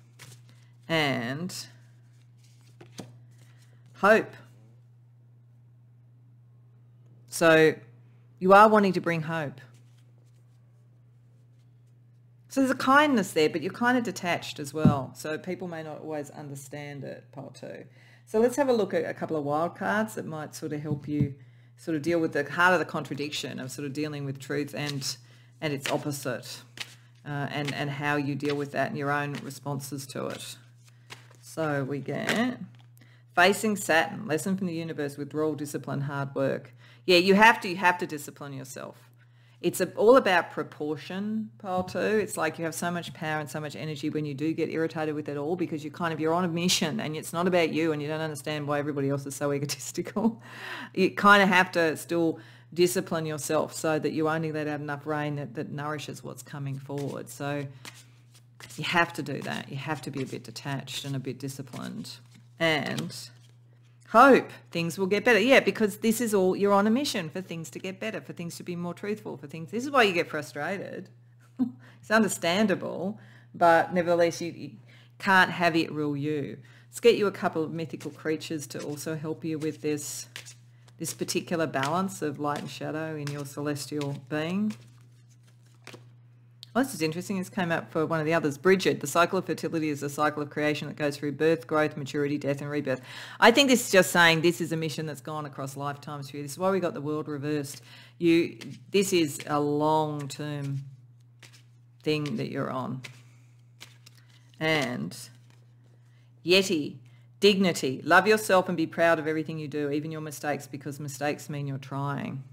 And hope. So you are wanting to bring hope. So there's a kindness there, but you're kind of detached as well. So people may not always understand it, pile 2. So let's have a look at a couple of wild cards that might sort of help you sort of deal with the heart of the contradiction of sort of dealing with truth and its opposite, and how you deal with that and your own responses to it. So we get facing Saturn, lesson from the universe, withdrawal, discipline, hard work. Yeah, you have to discipline yourself. It's all about proportion, pile 2. It's like you have so much power and so much energy when you do get irritated with it all because you're on a mission and it's not about you and you don't understand why everybody else is so egotistical. You kind of have to still discipline yourself so that you only let out enough rain that nourishes what's coming forward. So you have to do that. You have to be a bit detached and a bit disciplined. And hope things will get better. Yeah, because this is all, you're on a mission for things to get better, for things to be more truthful, this is why you get frustrated. It's understandable, but nevertheless you can't have it rule you. Let's get you a couple of mythical creatures to also help you with this particular balance of light and shadow in your celestial being. Oh, this is interesting. This came up for one of the others. Bridget, the cycle of fertility is a cycle of creation that goes through birth, growth, maturity, death, and rebirth. I think this is just saying this is a mission that's gone across lifetimes for you. This is why we got the world reversed. This is a long-term thing that you're on. And Yeti, dignity. Love yourself and be proud of everything you do, even your mistakes, because mistakes mean you're trying.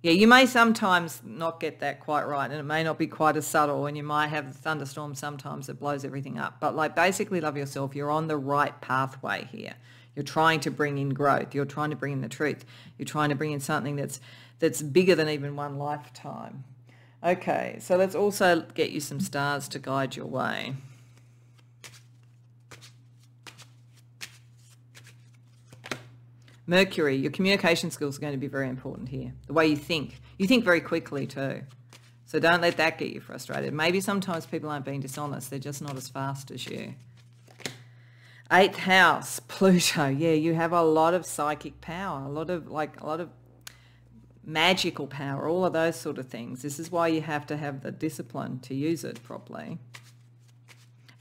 Yeah, you may sometimes not get that quite right and it may not be quite as subtle and you might have a thunderstorm sometimes that blows everything up. But like basically love yourself. You're on the right pathway here. You're trying to bring in growth. You're trying to bring in the truth. You're trying to bring in something that's bigger than even one lifetime. Okay, so let's also get you some stars to guide your way. Mercury, your communication skills are going to be very important here. The way you think. You think very quickly too. So don't let that get you frustrated. Maybe sometimes people aren't being dishonest. They're just not as fast as you. 8th house, Pluto. Yeah, you have a lot of psychic power, a lot of magical power, all of those sort of things. This is why you have to have the discipline to use it properly.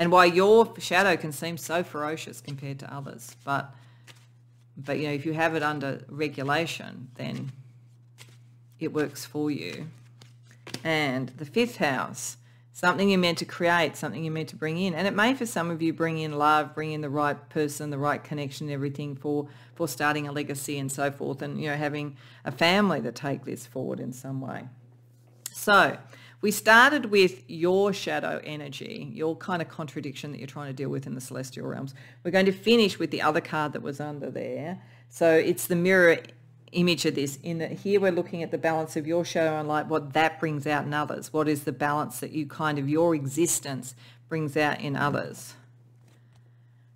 And why your shadow can seem so ferocious compared to others. But you know, if you have it under regulation, then it works for you. And the 5th house, something you're meant to create, something you're meant to bring in. And it may, for some of you, bring in love, bring in the right person, the right connection, everything for starting a legacy and so forth, and, you know, having a family that take this forward in some way. So we started with your shadow energy, your kind of contradiction that you're trying to deal with in the celestial realms. We're going to finish with the other card that was under there. So it's the mirror image of this, in that here we're looking at the balance of your shadow and light, what that brings out in others. What is the balance that you kind of, your existence brings out in others?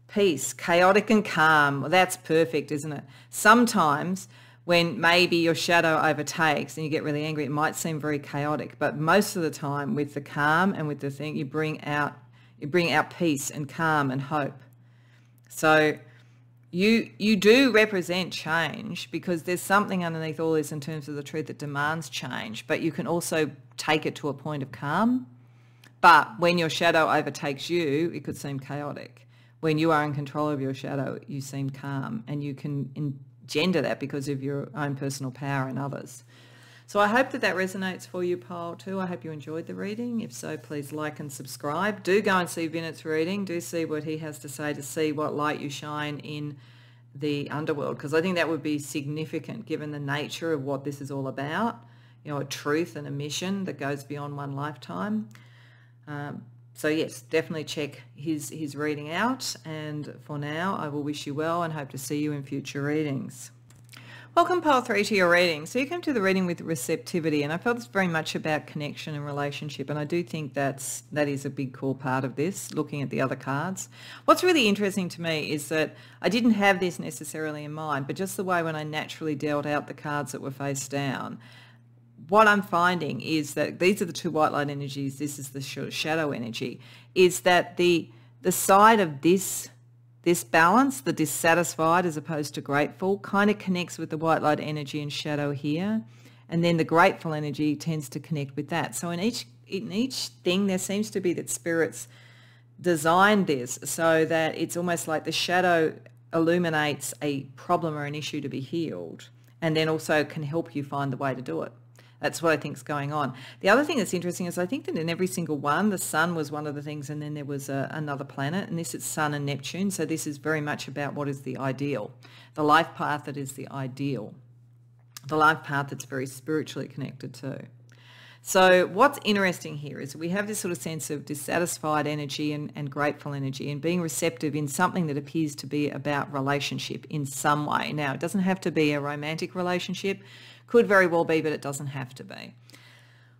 Peace, chaotic and calm. Well, that's perfect, isn't it? Sometimes when maybe your shadow overtakes and you get really angry, it might seem very chaotic, but most of the time with the calm and with the thing, you bring out peace and calm and hope. So you do represent change, because there's something underneath all this in terms of the truth that demands change, but you can also take it to a point of calm. But when your shadow overtakes you, it could seem chaotic. When you are in control of your shadow, you seem calm, and you can engender that because of your own personal power and others. So I hope that resonates for you, pile 2. I hope you enjoyed the reading. If so, please like and subscribe. Do go and see Vinit's reading. Do see what he has to say, to see what light you shine in the underworld, because I think that would be significant given the nature of what this is all about. You know, a truth and a mission that goes beyond one lifetime. So yes, definitely check his reading out. And for now, I will wish you well and hope to see you in future readings. Welcome, Pile 3, to your reading. So you came to the reading with receptivity, and I felt it's very much about connection and relationship, and I do think that is a big core part of this, looking at the other cards. What's really interesting to me is that I didn't have this necessarily in mind, but just the way when I naturally dealt out the cards that were face down, what I'm finding is that these are the two white light energies, this is the shadow energy, is that the side of this balance, the dissatisfied as opposed to grateful, kind of connects with the white light energy and shadow here. And then the grateful energy tends to connect with that. So in each thing, there seems to be that spirits designed this so that it's almost like the shadow illuminates a problem or an issue to be healed, and then also can help you find the way to do it. That's what I think is going on. The other thing that's interesting is I think that in every single one, the sun was one of the things, and then there was another planet, and this is Sun and Neptune. So this is very much about what is the ideal, the life path that is the ideal, the life path that's very spiritually connected to. So what's interesting here is we have this sort of sense of dissatisfied energy and grateful energy, and being receptive in something that appears to be about relationship in some way. Now, it doesn't have to be a romantic relationship. Could very well be, but it doesn't have to be.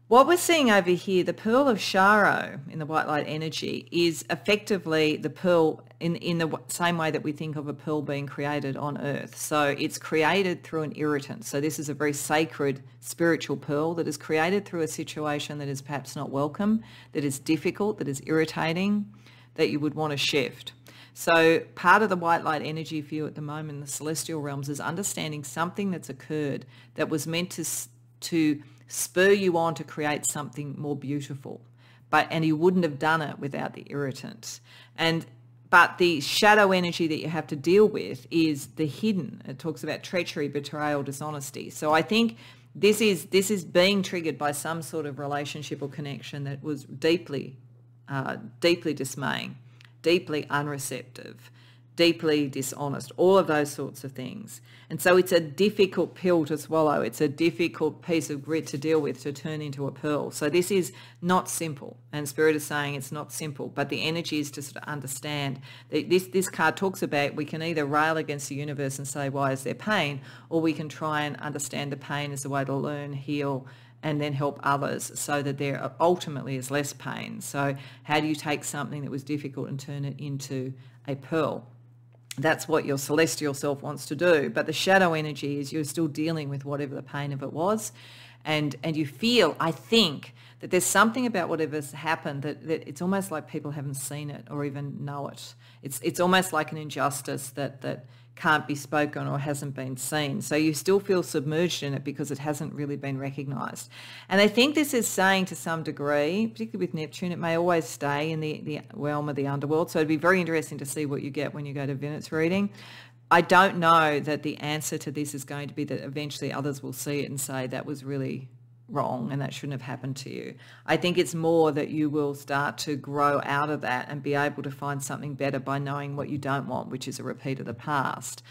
What we're seeing over here, the pearl of Sharo in the white light energy, is effectively the pearl in the same way that we think of a pearl being created on earth. So it's created through an irritant. So this is a very sacred spiritual pearl that is created through a situation that is perhaps not welcome, that is difficult, that is irritating, that you would want to shift. So part of the white light energy for you at the moment in the celestial realms is understanding something that's occurred that was meant to spur you on to create something more beautiful, and you wouldn't have done it without the irritant. But the shadow energy that you have to deal with is the hidden. It talks about treachery, betrayal, dishonesty. So I think this is being triggered by some sort of relationship or connection that was deeply dismaying, deeply unreceptive, deeply dishonest, all of those sorts of things. And so it's a difficult pill to swallow. It's a difficult piece of grit to deal with, to turn into a pearl. So this is not simple, and Spirit is saying it's not simple, but the energy is to sort of understand. This card talks about we can either rail against the universe and say, why is there pain? Or we can try and understand the pain as a way to learn, heal, and then help others so that there ultimately is less pain. So how do you take something that was difficult and turn it into a pearl? That's what your celestial self wants to do. But the shadow energy is you're still dealing with whatever the pain of it was. And you feel, I think, that there's something about whatever's happened that it's almost like people haven't seen it or even know it. It's almost like an injustice that can't be spoken or hasn't been seen. So you still feel submerged in it because it hasn't really been recognised. And I think this is saying to some degree, particularly with Neptune, it may always stay in the realm of the underworld. So it'd be very interesting to see what you get when you go to Vinit's reading. I don't know that the answer to this is going to be that eventually others will see it and say that was really wrong and that shouldn't have happened to you. I think it's more that you will start to grow out of that and be able to find something better by knowing what you don't want, which is a repeat of the past.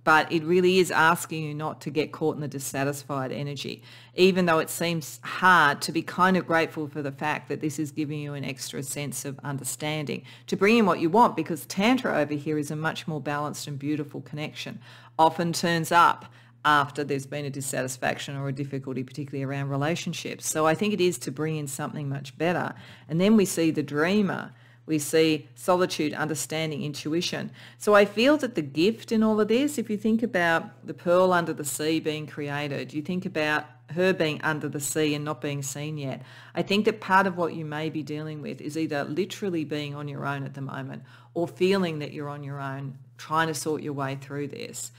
But it really is asking you not to get caught in the dissatisfied energy, even though it seems hard, to be kind of grateful for the fact that this is giving you an extra sense of understanding, to bring in what you want, because Tantra over here is a much more balanced and beautiful connection, often turns up after there's been a dissatisfaction or a difficulty, particularly around relationships. So I think it is to bring in something much better. And then we see the dreamer. We see solitude, understanding, intuition. So I feel that the gift in all of this, if you think about the pearl under the sea being created, you think about her being under the sea and not being seen yet. I think that part of what you may be dealing with is either literally being on your own at the moment or feeling that you're on your own, trying to sort your way through this.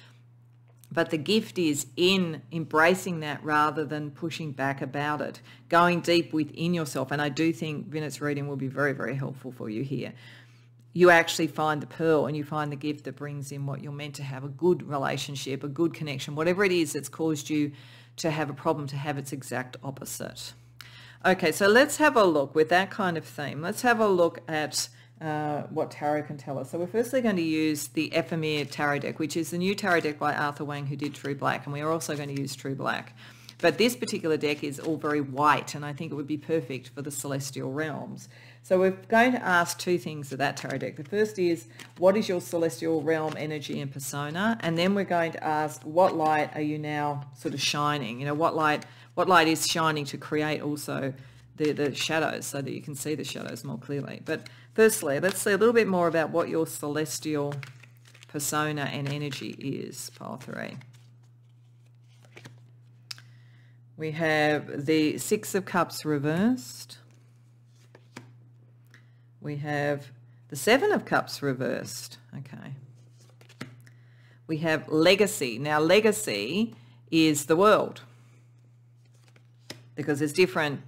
But the gift is in embracing that rather than pushing back about it, going deep within yourself. And I do think Vinit's reading will be very, very helpful for you here. You actually find the pearl and you find the gift that brings in what you're meant to have, a good relationship, a good connection, whatever it is that's caused you to have a problem, to have its exact opposite. Okay, so let's have a look with that kind of theme. Let's have a look at what tarot can tell us. So we're firstly going to use the Ephemera tarot deck, which is the new tarot deck by Arthur Wang, who did True Black, and we are also going to use True Black. But this particular deck is all very white, and I think it would be perfect for the celestial realms. So we're going to ask two things of that tarot deck. The first is, what is your celestial realm energy and persona? And then we're going to ask, what light are you now sort of shining? You know, what light is shining to create also the shadows, so that you can see the shadows more clearly. But firstly, let's see a little bit more about what your celestial persona and energy is, pile 3. We have the Six of Cups reversed. We have the Seven of Cups reversed. Okay. We have legacy. Now, legacy is the world, because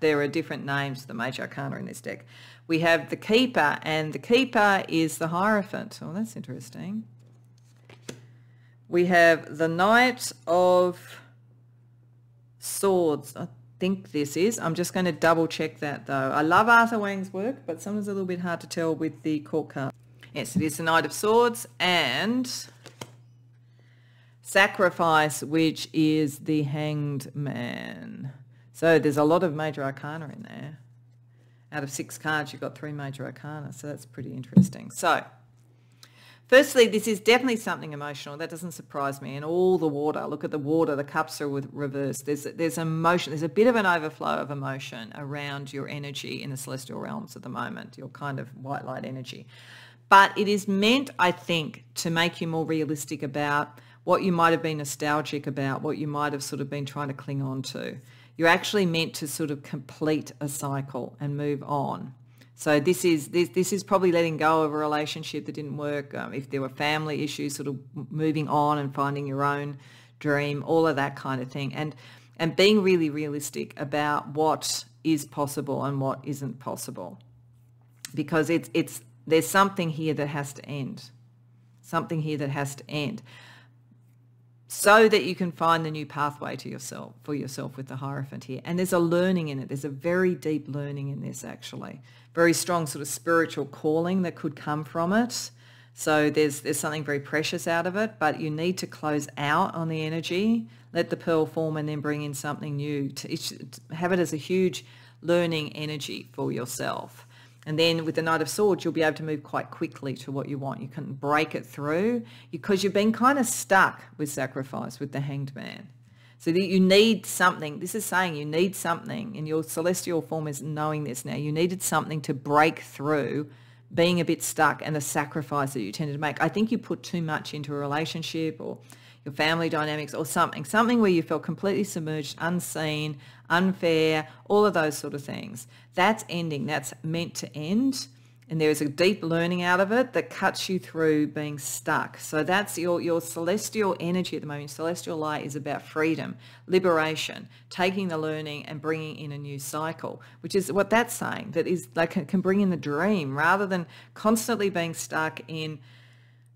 there are different names to the major arcana in this deck. We have the keeper, and the keeper is the Hierophant. Oh, that's interesting. We have the Knight of Swords. I think this is. I'm just going to double check that though. I love Arthur Wang's work, but sometimes a little bit hard to tell with the court card. Yes, it is the Knight of Swords, and Sacrifice, which is the Hanged Man. So there's a lot of major arcana in there. Out of 6 cards, you've got 3 major arcana, so that's pretty interesting. So firstly, this is definitely something emotional. That doesn't surprise me. And all the water, look at the water, the cups are reversed. There's emotion. There's a bit of an overflow of emotion around your energy in the celestial realms at the moment, your kind of white light energy. But it is meant, I think, to make you more realistic about what you might have been nostalgic about, what you might have sort of been trying to cling on to. You're actually meant to sort of complete a cycle and move on. So this is probably letting go of a relationship that didn't work. If there were family issues, sort of moving on and finding your own dream, all of that kind of thing, and being really realistic about what is possible and what isn't possible, because there's something here that has to end, something here that has to end, so that you can find the new pathway to yourself, for yourself, with the Hierophant here. And there's a learning in it. There's a very deep learning in this, actually. Very strong sort of spiritual calling that could come from it. So there's something very precious out of it, but you need to close out on the energy, let the pearl form, and then bring in something new. Have it as a huge learning energy for yourself. And then with the Knight of Swords, you'll be able to move quite quickly to what you want. You can break it through, because you've been kind of stuck with Sacrifice, with the Hanged Man. So that you need something. This is saying you need something, and your celestial form is knowing this now. You needed something to break through being a bit stuck and the sacrifice that you tended to make. I think you put too much into a relationship or your family dynamics or something where you felt completely submerged, unseen, unfair, all of those sort of things. That's ending. That's meant to end. And there is a deep learning out of it that cuts you through being stuck. So that's your celestial energy at the moment. Celestial light is about freedom, liberation, taking the learning and bringing in a new cycle, which is what that's saying. That is, like, can bring in the dream, rather than constantly being stuck in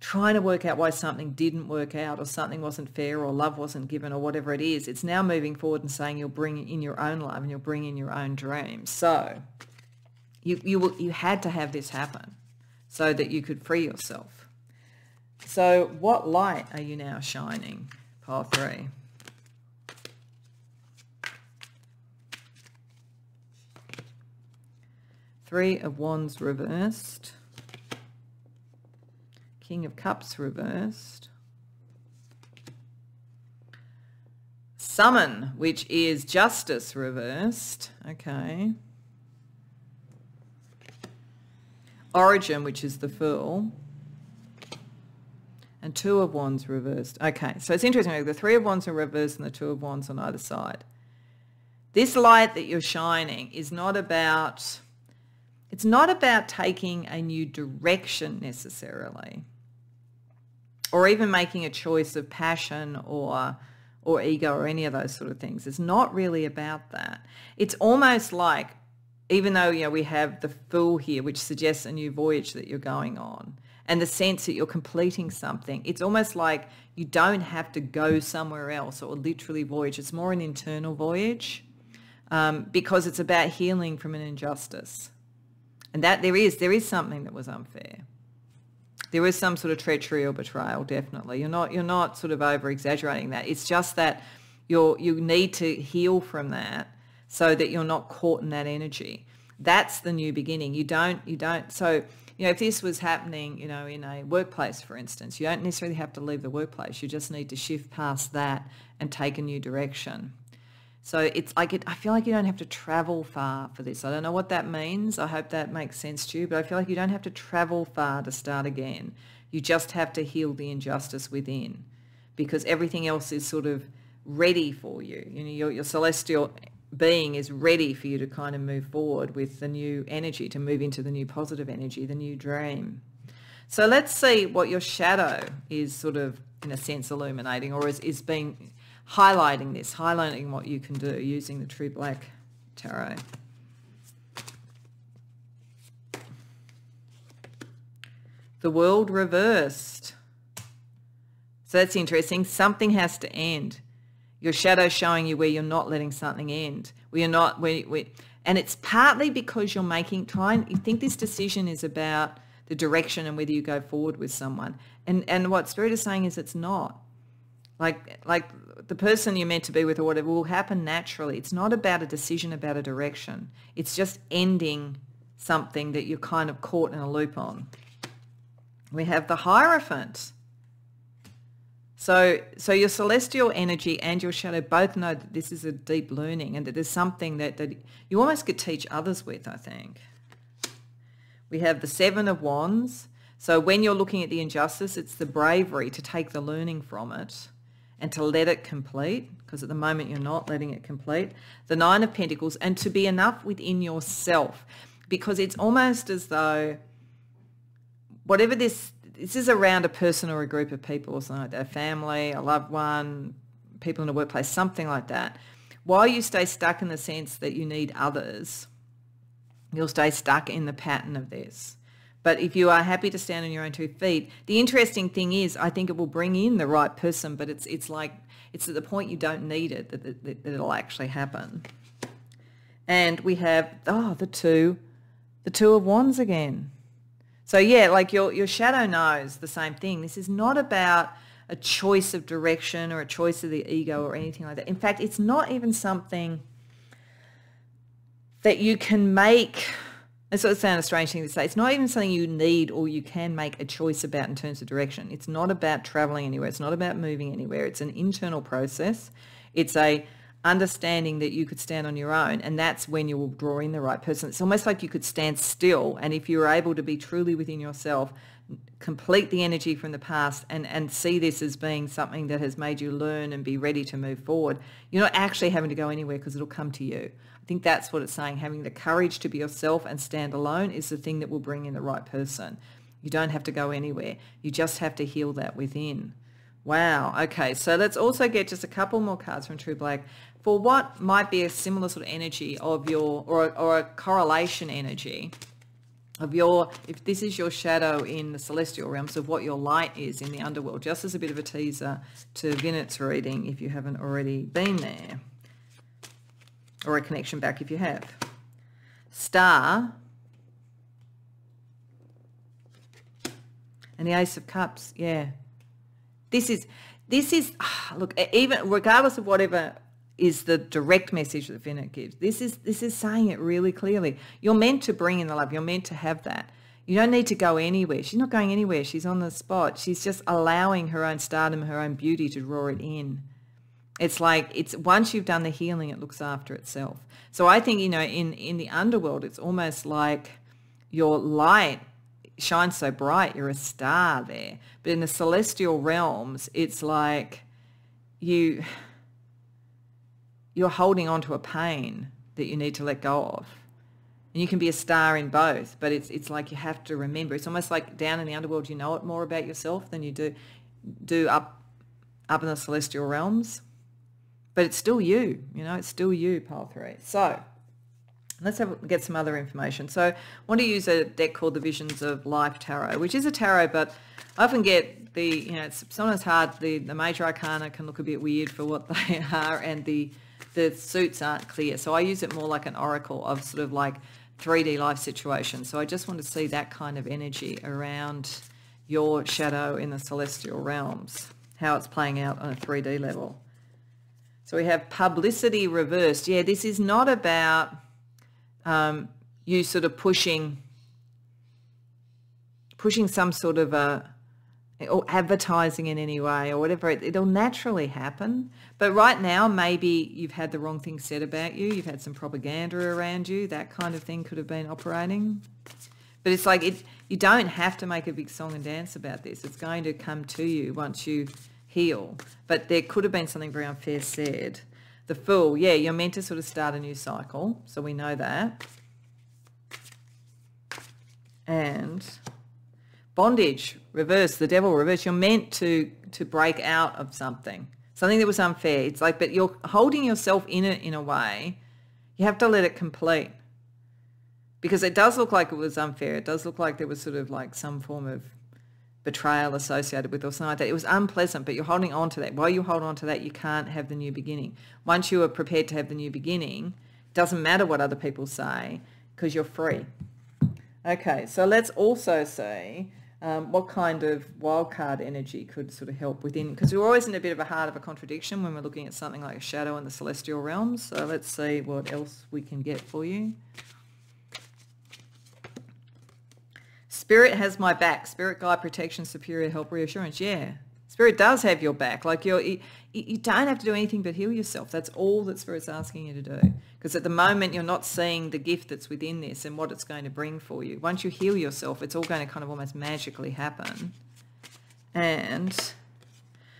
trying to work out why something didn't work out, or something wasn't fair, or love wasn't given, or whatever it is. It's now moving forward and saying you'll bring in your own love and you'll bring in your own dreams. So you had to have this happen so that you could free yourself. So what light are you now shining, pile 3? Three of Wands reversed. King of Cups reversed. Summon, which is Justice, reversed. Okay. Origin, which is the Fool. And Two of Wands reversed. Okay, so it's interesting. The Three of Wands are reversed and the Two of Wands on either side. This light that you're shining is not about, it's not about taking a new direction necessarily, or even making a choice of passion or ego or any of those sort of things. It's not really about that. It's almost like, even though, you know, we have the Fool here, which suggests a new voyage that you're going on, and the sense that you're completing something, it's almost like you don't have to go somewhere else or literally voyage. It's more an internal voyage, because it's about healing from an injustice. And that there is something that was unfair. There is some sort of treachery or betrayal, definitely. You're not sort of over-exaggerating that. It's just that You need to heal from that so that you're not caught in that energy. That's the new beginning. You don't, so, if this was happening, in a workplace, for instance, you don't necessarily have to leave the workplace. You just need to shift past that and take a new direction. So it's like I feel like you don't have to travel far for this. I don't know what that means. I hope that makes sense to you, but I feel like you don't have to travel far to start again. You just have to heal the injustice within, because everything else is sort of ready for you. Your celestial being is ready for you to kind of move forward with the new energy, to move into the new positive energy, the new dream. So let's see what your shadow is sort of, in a sense, illuminating, or is being highlighting what you can do using the True Black Tarot. The World reversed. So that's interesting. Something has to end. Your shadow showing you where you're not letting something end. Where you're not, and it's partly because you're you think this decision is about the direction and whether you go forward with someone. And what Spirit is saying is it's not. Like the person you're meant to be with or whatever will happen naturally. It's not about a decision, about a direction. It's just ending something that you're kind of caught in a loop on. We have the Hierophant. So your celestial energy and your shadow both know that this is a deep learning and that there's something that you almost could teach others with, I think. We have the Seven of Wands. So when you're looking at the injustice, it's the bravery to take the learning from it and to let it complete, because at the moment you're not letting it complete. The Nine of Pentacles, and to be enough within yourself, because it's almost as though whatever this is around a person or a group of people or something like that, a family, a loved one, people in a workplace, something like that. While you stay stuck in the sense that you need others, you'll stay stuck in the pattern of this. But if you are happy to stand on your own 2 feet, the interesting thing is I think it will bring in the right person, but it's like it's at the point you don't need it that it'll actually happen. And we have, the two of Wands again. So yeah, like your shadow knows the same thing. This is not about a choice of direction or a choice of the ego or anything like that. In fact, it's not even something that you can make. It sort of sounds a strange thing to say. It's not even something you need or you can make a choice about in terms of direction. It's not about traveling anywhere. It's not about moving anywhere. It's an internal process. It's a understanding that you could stand on your own, and that's when you will draw in the right person. It's almost like you could stand still, and if you're able to be truly within yourself, complete the energy from the past and see this as being something that has made you learn and be ready to move forward, you're not actually having to go anywhere because it'll come to you. I think that's what it's saying. Having the courage to be yourself and stand alone is the thing that will bring in the right person. You don't have to go anywhere. You just have to heal that within. Wow. Okay. So let's also get just a couple more cards from True Black for what might be a similar sort of energy of your, or a correlation energy of your, if this is your shadow in the celestial realms, of what your light is in the underworld, just as a bit of a teaser to Vinit's reading if you haven't already been there, or a connection back if you have. Star and the Ace of Cups. Yeah. This is look, even regardless of whatever is the direct message that Vinit gives, this is saying it really clearly. You're meant to bring in the love. You're meant to have that. You don't need to go anywhere. She's not going anywhere. She's on the spot. She's just allowing her own stardom, her own beauty to draw it in. It's like, it's once you've done the healing, it looks after itself. So I think, in the underworld, it's almost like your light shines so bright, you're a star there. But in the celestial realms, it's like you're holding on to a pain that you need to let go of. And you can be a star in both, but it's like you have to remember. It's almost like down in the underworld, you know it more about yourself than you do up in the celestial realms. But it's still you, it's still you, pile 3. So let's get some other information. So I want to use a deck called the Visions of Life Tarot, which is a tarot, but I often get it's sometimes hard. The major arcana can look a bit weird for what they are, and the suits aren't clear. So I use it more like an oracle of sort of like 3D life situations. So I just want to see that kind of energy around your shadow in the celestial realms, how it's playing out on a 3D level. So we have publicity reversed. Yeah, this is not about you sort of pushing some sort of or advertising in any way or whatever. It'll naturally happen. But right now, maybe you've had the wrong thing said about you. You've had some propaganda around you. That kind of thing could have been operating. But it's like you don't have to make a big song and dance about this. It's going to come to you once you heal. But there could have been something very unfair said. The Fool, yeah, you're meant to sort of start a new cycle. So we know that. And bondage, reverse, the Devil, reverse. You're meant to break out of something that was unfair. It's like, but you're holding yourself in it in a way. You have to let it complete. Because it does look like it was unfair. It does look like there was sort of like some form of betrayal associated with or something like that. It was unpleasant, but you're holding on to that. While you hold on to that, you can't have the new beginning. Once you are prepared to have the new beginning, it doesn't matter what other people say because you're free. Okay, so let's also see what kind of wildcard energy could sort of help within, because we're always in a bit of a heart of a contradiction when we're looking at something like a shadow in the celestial realms. So let's see what else we can get for you. Spirit has my back. Spirit guide, protection, superior help, reassurance. Yeah, Spirit does have your back. Like you don't have to do anything but heal yourself. That's all that Spirit's asking you to do. Because at the moment, you're not seeing the gift that's within this and what it's going to bring for you. Once you heal yourself, it's all going to kind of almost magically happen. And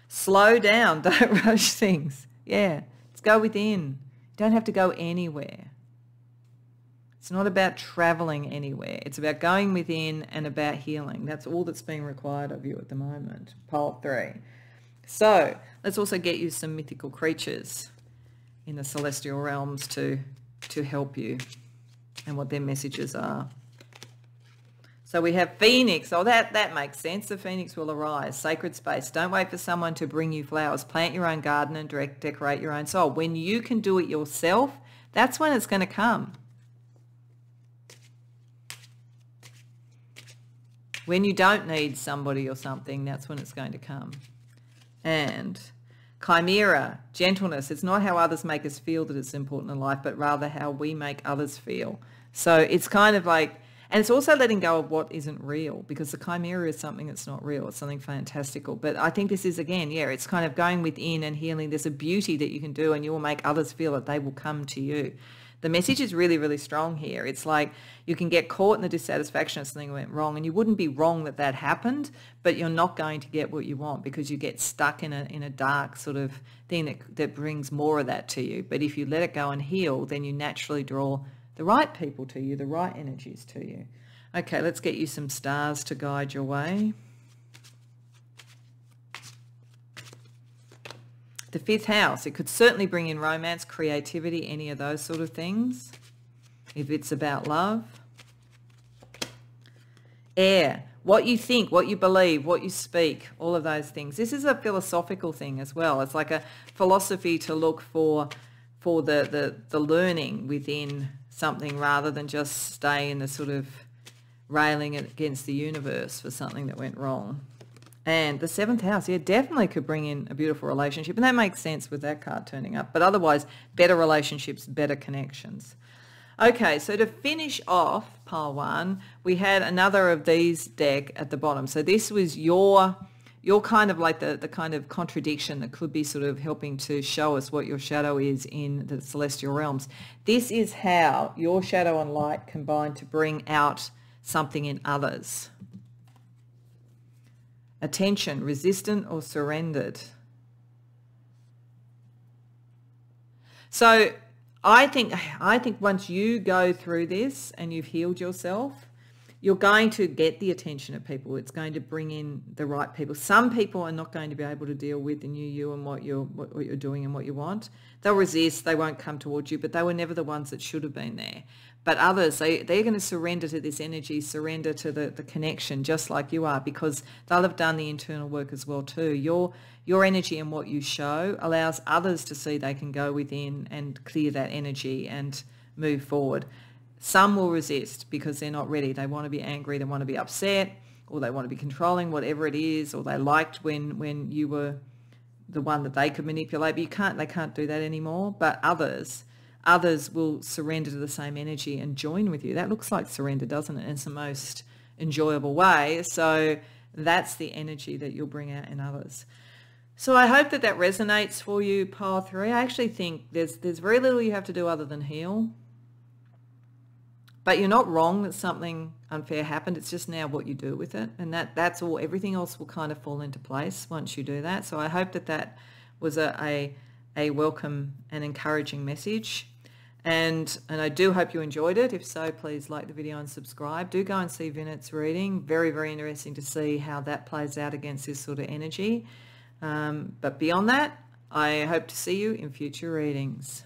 slow down. Don't rush things. Yeah, let's go within. You don't have to go anywhere. It's not about traveling anywhere. It's about going within and about healing. That's all that's being required of you at the moment. Pole 3. So let's also get you some mythical creatures in the celestial realms to help you and what their messages are. So we have Phoenix. Oh, that makes sense. The Phoenix will arise. Sacred space. Don't wait for someone to bring you flowers. Plant your own garden and decorate your own soul. When you can do it yourself, that's when it's going to come. When you don't need somebody or something, that's when it's going to come. And Chimera, gentleness. It's not how others make us feel that it's important in life, but rather how we make others feel. So it's kind of like, and it's also letting go of what isn't real, because the chimera is something that's not real. It's something fantastical. But I think this is, again, yeah, it's kind of going within and healing. There's a beauty that you can do, and you will make others feel that they will come to you. The message is really, really strong here. It's like you can get caught in the dissatisfaction if something went wrong, and you wouldn't be wrong that happened, but you're not going to get what you want because you get stuck in a dark sort of thing that brings more of that to you. But if you let it go and heal, then you naturally draw the right people to you, the right energies to you. Okay, let's get you some stars to guide your way. The 5th house, it could certainly bring in romance, creativity, any of those sort of things, if it's about love. Air, what you think, what you believe, what you speak, all of those things. This is a philosophical thing as well. It's like a philosophy to look for the learning within something rather than just stay in the sort of railing against the universe for something that went wrong. And the 7th house, yeah, definitely could bring in a beautiful relationship. And that makes sense with that card turning up. But otherwise, better relationships, better connections. Okay, so to finish off pile 1, we had another of these deck at the bottom. So this was your kind of like the kind of contradiction that could be sort of helping to show us what your shadow is in the celestial realms. This is how your shadow and light combine to bring out something in others. Attention, resistant or surrendered. So I think once you go through this and you've healed yourself, you're going to get the attention of people. It's going to bring in the right people. Some people are not going to be able to deal with the new you and what you're doing and what you want. They'll resist. They won't come towards you, but they were never the ones that should have been there. But others, they're going to surrender to this energy, surrender to the connection, just like you are, because they'll have done the internal work as well too. Your energy and what you show allows others to see they can go within and clear that energy and move forward. Some will resist because they're not ready. They want to be angry, they want to be upset, or they want to be controlling, whatever it is, or they liked when you were the one that they could manipulate, but they can't do that anymore. But others will surrender to the same energy and join with you. That looks like surrender, doesn't it? It's the most enjoyable way. So that's the energy that you'll bring out in others. So I hope that resonates for you, pile 3. I actually think there's very little you have to do other than heal. But you're not wrong that something unfair happened. It's just now what you do with it. And that's all. Everything else will kind of fall into place once you do that. So I hope that was a welcome and encouraging message. And I do hope you enjoyed it. If so, please like the video and subscribe. Do go and see Vinit's reading. Very, very interesting to see how that plays out against this sort of energy. But beyond that, I hope to see you in future readings.